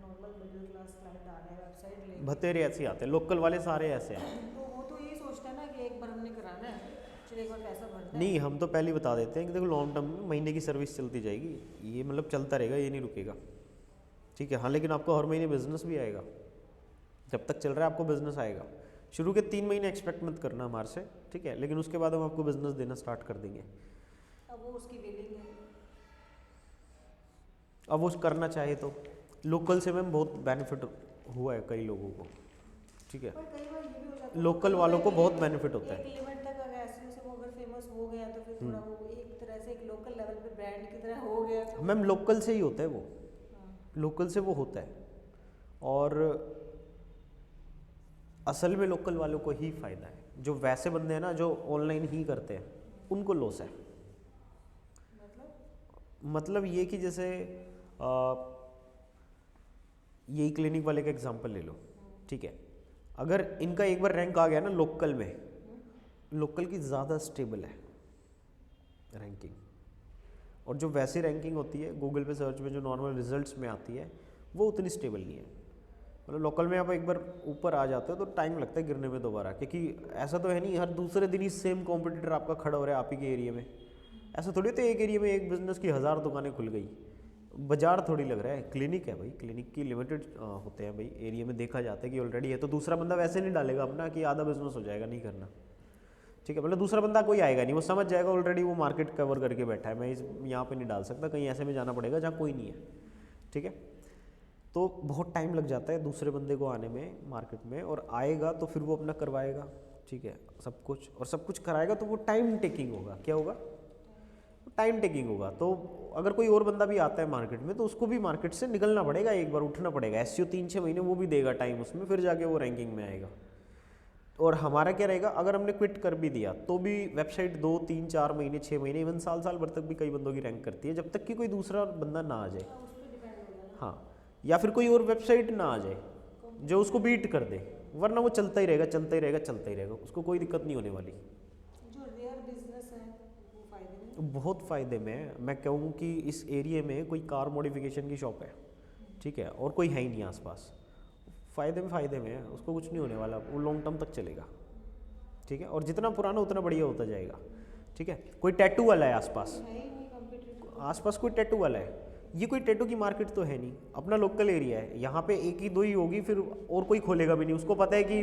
नॉर्मल मिडिल क्लास क्लाइंट आ रहे हैं वेबसाइट लेके, भतेरे ऐसे ही आते हैं, लोकल वाले सारे ऐसे हैं। तो वो तो यही सोचता है ना कि एक बार हमने कराना है, चलो एक बार पैसा भरना है। नहीं, हम तो पहले ही बता देते हैं कि देखो लॉन्ग टर्म में महीने की सर्विस चलती जाएगी, ये मतलब चलता रहेगा, ये नहीं रुकेगा, ठीक है। हाँ लेकिन आपको हर महीने बिजनेस भी आएगा, जब तक चल रहा है आपको बिजनेस आएगा। शुरू के 3 महीने एक्सपेक्ट मत करना हमारे से, ठीक है, लेकिन उसके बाद हम आपको बिजनेस देना स्टार्ट कर देंगे। अब वो उसकी विलिंग है। अब वो करना चाहे तो लोकल से मैम बहुत बेनिफिट हुआ है कई लोगों को, ठीक है, पर कई बार ये भी हो जाता है लोकल वालों को बहुत बेनिफिट होता एक है। लिमिट तक अगर ऐसे से वो अगर फेमस हो गया तो फिर थोड़ा वो एक तरह से एक लोकल लेवल पे ब्रांड की तरह हो गया तो मैम लोकल से ही होता है वो, हाँ। लोकल से वो होता है, और असल में लोकल वालों को ही फ़ायदा है, जो वैसे बंदे हैं ना जो ऑनलाइन ही करते हैं उनको लॉस है। मतलब ये कि जैसे यही क्लिनिक वाले का एग्जांपल ले लो, ठीक है, अगर इनका एक बार रैंक आ गया ना लोकल में, लोकल की ज़्यादा स्टेबल है रैंकिंग, और जो वैसी रैंकिंग होती है गूगल पे सर्च में जो नॉर्मल रिजल्ट्स में आती है वो उतनी स्टेबल नहीं है। मतलब लोकल में आप एक बार ऊपर आ जाते हो तो टाइम लगता है गिरने में दोबारा, क्योंकि ऐसा तो है नहीं हर दूसरे दिन ही सेम कॉम्पिटिटर आपका खड़ा हो रहा है आप ही के एरिया में, ऐसा थोड़ी तो एक एरिया में एक बिजनेस की 1000 दुकानें खुल गई, बाजार थोड़ी लग रहा है, क्लिनिक है भाई, क्लिनिक की लिमिटेड होते हैं भाई, एरिया में देखा जाता है कि ऑलरेडी है, तो दूसरा बंदा वैसे नहीं डालेगा अपना कि आधा बिजनेस हो जाएगा, नहीं करना, ठीक है। मतलब दूसरा बंदा कोई आएगा नहीं, वो समझ जाएगा ऑलरेडी वो मार्केट कवर करके बैठा है, मैं इस यहाँ पे नहीं डाल सकता, कहीं ऐसे में जाना पड़ेगा जहाँ कोई नहीं है, ठीक है। तो बहुत टाइम लग जाता है दूसरे बंदे को आने में मार्केट में, और आएगा तो फिर वो अपना करवाएगा, ठीक है, सब कुछ, और सब कुछ कराएगा तो वो टाइम टेकिंग होगा, क्या होगा, टाइम टेकिंग होगा। तो अगर कोई और बंदा भी आता है मार्केट में तो उसको भी मार्केट से निकलना पड़ेगा, एक बार उठना पड़ेगा, एसईओ 3-6 महीने वो भी देगा टाइम उसमें, फिर जाके वो रैंकिंग में आएगा। और हमारा क्या रहेगा, अगर हमने क्विट कर भी दिया तो भी वेबसाइट 2-3-4 महीने 6 महीने इवन साल भर तक भी कई बंदों की रैंक करती है, जब तक कि कोई दूसरा बंदा ना आ जाए, उस पर डिपेंड होगा ना। हाँ, या फिर कोई और वेबसाइट ना आ जाए जो उसको बीट कर दे, वरना वो चलता ही रहेगा, चलता ही रहेगा, चलता ही रहेगा, उसको कोई दिक्कत नहीं होने वाली। जो रेयर बिजनेस है वो फायदे में, बहुत फ़ायदे में है। मैं कहूँ कि इस एरिया में कोई कार मॉडिफिकेशन की शॉप है, ठीक है, और कोई है ही नहीं आसपास, फ़ायदे में है, उसको कुछ नहीं होने वाला, वो लॉन्ग टर्म तक चलेगा, ठीक है, और जितना पुराना उतना बढ़िया होता जाएगा, ठीक है। कोई टैटू वाला है आसपास, है ही नहीं कॉम्पिटिटिव। आसपास कोई टैटू वाला है, ये कोई टैटू की मार्केट तो है नहीं, अपना लोकल एरिया है, यहाँ पे एक ही दो ही होगी, फिर और कोई खोलेगा भी नहीं, उसको पता है कि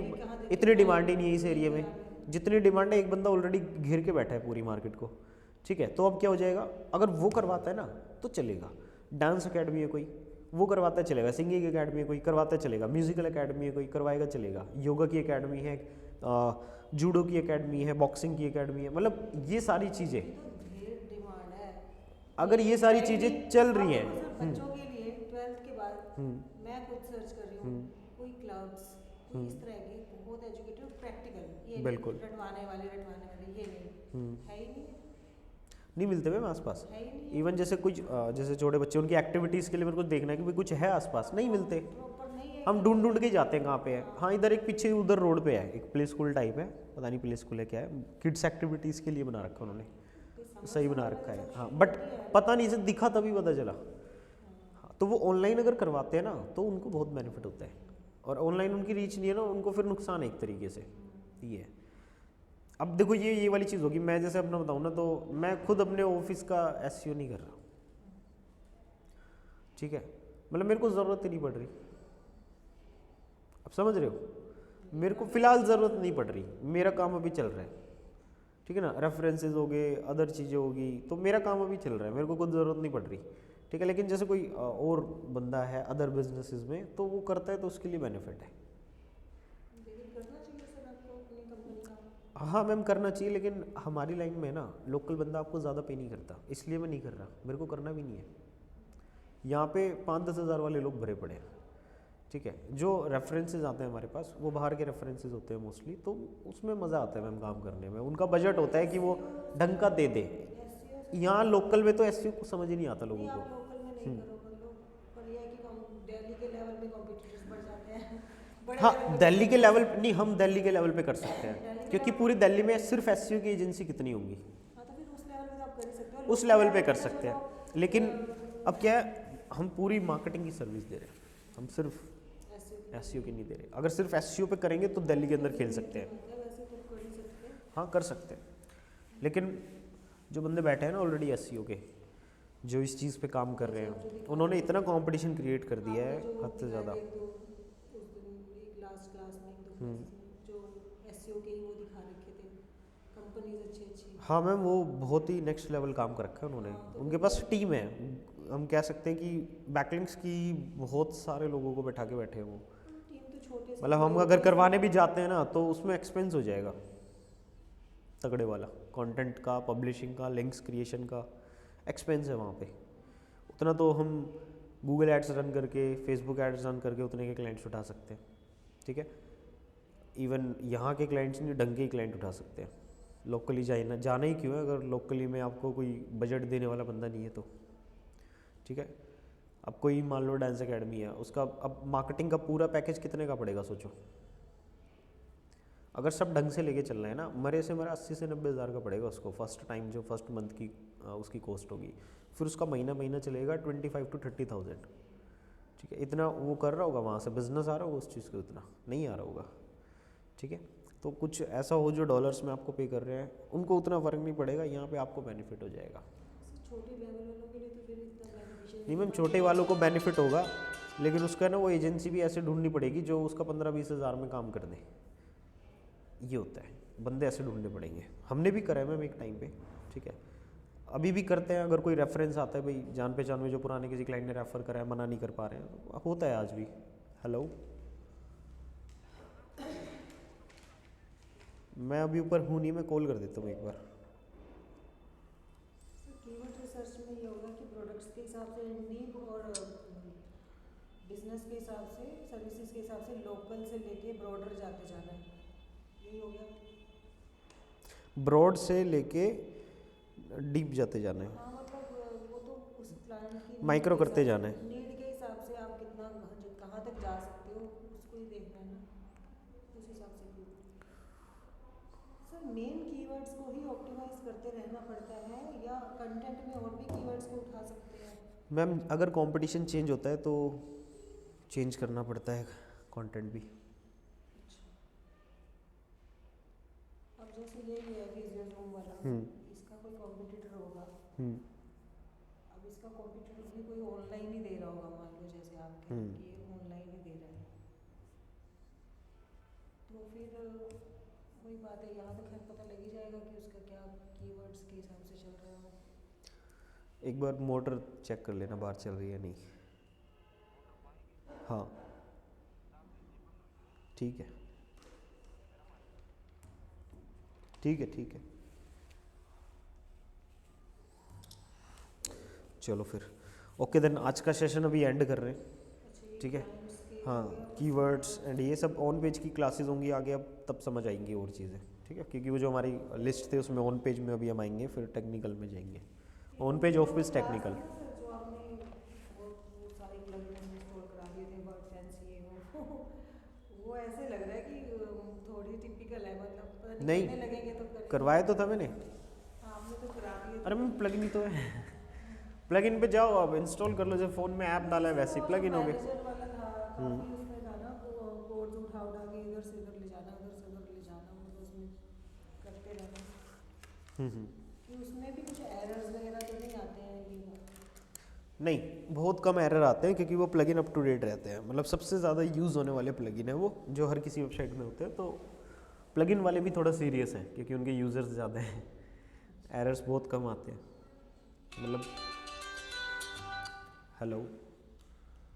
इतनी डिमांड ही नहीं है इस एरिया में, जितनी डिमांड है एक बंदा ऑलरेडी घेर के बैठा है पूरी मार्केट को, ठीक है। तो अब क्या हो जाएगा, अगर वो करवाता है ना तो चलेगा, डांस अकेडमी है कोई वो करवाता है चलेगा, सिंगिंग अकेडमी है कोई करवाता है चलेगा, म्यूजिकल अकेडमी है कोई करवाएगा चलेगा, योगा की अकेडमी है, जूडो की अकेडमी है, बॉक्सिंग की अकेडमी है, मतलब ये सारी चीज़ें, तो ढेर डिमांड है। अगर ये सारी चीज़ें चल रही हैं, बच्चों के लिए 12th के बाद मैं खुद सर्च कर रही हूँ, कोई क्लब्स कोई इस तरह के बहुत एजुकेटेड प्रैक्टिकल, ये बिल्कुल। रटवाने वाले ये नहीं है ही नहीं। नहीं मिलते भाई आसपास। है ही नहीं, इवन जैसे कुछ जैसे छोटे बच्चे उनकी एक्टिविटीज़ के लिए मेरे को देखना है कि भाई कुछ है आसपास, नहीं मिलते। प्रॉपर नहीं है। हम ढूंढ ढूंढ के जाते हैं कहाँ पे है। हाँ इधर एक पीछे उधर रोड पे है एक प्ले स्कूल टाइप है, पता नहीं प्ले स्कूल है क्या है, किड्स एक्टिविटीज़ के लिए बना रखा है उन्होंने, सही बना रखा है। हाँ बट पता नहीं, से दिखा तभी पता चला। हाँ तो वो ऑनलाइन अगर करवाते हैं ना तो उनको बहुत बेनिफिट होता है, और ऑनलाइन उनकी रीच नहीं है ना, उनको फिर नुकसान है एक तरीके से ये है। अब देखो ये वाली चीज़ होगी, मैं जैसे अपना बताऊँ ना तो मैं खुद अपने ऑफिस का एसईओ नहीं कर रहा, ठीक है, मतलब मेरे को ज़रूरत ही नहीं पड़ रही, अब समझ रहे हो, मेरे को फ़िलहाल ज़रूरत नहीं पड़ रही, मेरा काम अभी चल रहा है, ठीक है ना, रेफरेंसेस हो गए, अदर चीज़ें होगी, तो मेरा काम अभी चल रहा है, मेरे को कुछ ज़रूरत नहीं पड़ रही, ठीक है। लेकिन जैसे कोई और बंदा है अदर बिजनेसेस में तो वो करता है तो उसके लिए बेनिफिट है। लेकिन करना चाहिए सर आपको अपनी कंपनी का। हाँ मैम करना चाहिए, लेकिन हमारी लाइन में ना लोकल बंदा आपको ज़्यादा पे नहीं करता, इसलिए मैं नहीं कर रहा, मेरे को करना भी नहीं है। यहाँ पे 5-10 हज़ार वाले लोग भरे पड़े हैं, ठीक है, जो रेफरेंसेस आते हैं हमारे पास वो बाहर के रेफरेंसेस होते हैं मोस्टली, तो उसमें मज़ा आता है मैम काम करने में, उनका बजट होता है कि वो ढंग का दे दे। यहाँ लोकल में तो एसईओ को समझ ही नहीं आता लोगों नहीं, को। आप लोकल में नहीं करोगे लोग, पर यह है कि दिल्ली के लेवल में कॉम्पिटिटर्स बढ़ जाते हैं। बड़े हाँ लेवल पे दिल्ली के लेवल नहीं, हम दिल्ली के लेवल पे कर सकते हैं, क्योंकि पूरी दिल्ली में सिर्फ एसईओ की एजेंसी कितनी होंगी, हाँ तो फिर उस लेवल पे तो आप कर ही सकते हो। उस लेवल पे कर सकते हैं। लेकिन अब क्या है, हम पूरी मार्केटिंग की सर्विस दे रहे हैं, हम सिर्फ एसईओ की नहीं दे रहे। अगर सिर्फ एसईओ पे करेंगे तो दिल्ली के अंदर खेल सकते हैं, वैसे तो कर ही सकते हैं। हाँ कर सकते हैं, लेकिन जो बंदे बैठे हैं ना ऑलरेडी एसईओ के, जो इस चीज़ पे काम कर रहे हैं, उन्होंने इतना कंपटीशन क्रिएट कर दिया है हद से ज़्यादा। उस दिन एक लास्ट क्लास में एक दो जो एसईओ के ही वो दिखा रखे थे कंपनीज अच्छी अच्छी। हाँ मैम वो बहुत ही नेक्स्ट लेवल काम कर रखा है उन्होंने, उनके पास टीम है, हम कह सकते हैं कि बैकलिंक्स की बहुत सारे लोगों को बैठा के बैठे हैं वो, टीम तो छोटे से मतलब हम अगर करवाने भी जाते हैं ना तो उसमें एक्सपेंस हो जाएगा तगड़े वाला, कंटेंट का, पब्लिशिंग का, लिंक्स क्रिएशन का एक्सपेंस है वहाँ पे। उतना तो हम गूगल एड्स रन करके, फेसबुक एड्स रन करके उतने के क्लाइंट्स उठा सकते हैं, ठीक है। इवन यहाँ के क्लाइंट्स नहीं, ढंग के क्लाइंट उठा सकते हैं। लोकली जाना ही क्यों है अगर लोकली में आपको कोई बजट देने वाला बंदा नहीं है तो, ठीक है। अब कोई मान लो डांस एकेडमी है, उसका अब मार्केटिंग का पूरा पैकेज कितने का पड़ेगा सोचो, अगर सब ढंग से लेके चलना है ना, मरे से मरा 80 से 90 हज़ार का पड़ेगा उसको फर्स्ट टाइम, जो फर्स्ट मंथ की उसकी कॉस्ट होगी, फिर उसका महीना चलेगा 25 to 30,000, ठीक है। इतना वो कर रहा होगा, वहाँ से बिजनेस आ रहा होगा उस चीज़ को, इतना नहीं आ रहा होगा, ठीक है। तो कुछ ऐसा हो जो डॉलर्स में आपको पे कर रहे हैं, उनको उतना फ़र्क नहीं पड़ेगा, यहाँ पे आपको बेनिफिट हो जाएगा। छोटे लेवल वालों के लिए तो फिर इतना बेनिफिशियल नहीं मैम छोटे वालों को बेनिफिट होगा, लेकिन उसका ना वो एजेंसी भी ऐसे ढूंढनी पड़ेगी जो उसका 15-20 हज़ार में काम कर दे, ये होता है, बंदे ऐसे ढूंढने पड़ेंगे। हमने भी करा है मैम एक टाइम पे, ठीक है, अभी भी करते हैं। अगर कोई रेफरेंस आता है भाई जान पहचान में, जो पुराने किसी क्लाइंट ने रेफ़र करा है, मना नहीं कर पा रहे हैं, होता है आज भी। हेलो, मैं अभी ऊपर हूँ नहीं, मैं कॉल कर देता हूँ एक बार। कीवर्ड रिसर्च में ये होगा कि प्रोडक्ट्स के हिसाब से नीड और बिजनेस के हिसाब से, सर्विसेज के हिसाब से लोकल से लेके ब्रॉडर जाते जाना है, यही हो गया। ब्रॉड से लेके डीप जाते जाना है, हाँ मतलब वो तो उस क्लाइंट की माइक्रो करते जाना है। नीड के हिसाब से आप कितना कहाँ तक जा सकते हो उसको ही देखना है ना, उस हिसाब से भी। सर मेन कीवर्ड्स को ही ऑप्टिमाइज करते रहना पड़ता है या कंटेंट में और भी कीवर्ड्स को उठा सकते हैं? मैम अगर कंपटीशन चेंज होता है तो चेंज करना पड़ता है कंटेंट भी। अब जैसे ये है विजुअल वाला, इसका कोई कॉम्पिटिटर होगा, अब इसका कॉम्पिटिटर भी कोई ऑनलाइन ही दे रहा होगा, मान लो जैसे आप कह रहे कि ये ऑनलाइन ही दे रहा है, तो फिर वही बात है, यहाँ तो खैर पता लग ही जाएगा कि उसका क्या कीवर्ड्स के हिसाब से चल रहा है। एक बार मोटर चेक कर लेना बाहर चल रही है नहीं। हाँ ठीक है, ठीक है, ठीक है, चलो फिर ओके देन। आज का सेशन अभी एंड कर रहे हैं, ठीक है। हाँ कीवर्ड्स एंड ये सब ऑन पेज की क्लासेस होंगी आगे, अब तब समझ आएंगी और चीज़ें, ठीक है। ठीक है, क्योंकि वो जो हमारी लिस्ट थी उसमें ऑन पेज में अभी हम आएंगे, फिर टेक्निकल में जाएंगे। On page, of page, technical. Sir जो आपने वो सारे प्लगइन इंस्टॉल करा दिए थे वर्ड फैंसी वो ऐसे लग रहा है कि थोड़ी टिपिकल है, मतलब पता नहीं करने लगेंगे तो करेंगे। करवाया तो था मैंने। आपने तो करा दिए। अरे मैं प्लगइन ही तो है। प्लगइन पे जाओ, अब इंस्टॉल कर लो, जब फ़ोन में ऐप डाला है वैसे ही प्लगइन हो गए। मैनेजर वाला था काफ़ी, उसमें था ना कोड्स उठा उठा के इधर से उधर ले जाना, उधर से उधर ले जाना, मतलब उसमें करते रहना कि उसमें भी कुछ एरर्स वगैरह तो नहीं आते हैं ये वो? नहीं, बहुत कम एरर आते हैं क्योंकि वो प्लगइन अप टू डेट रहते हैं। मतलब सबसे ज़्यादा यूज़ होने वाले प्लगइन है वो, जो हर किसी वेबसाइट में होते हैं। तो प्लगइन वाले भी थोड़ा सीरियस है क्योंकि उनके यूज़र्स ज़्यादा हैं, एरर्स बहुत कम आते हैं। मतलब हेलो।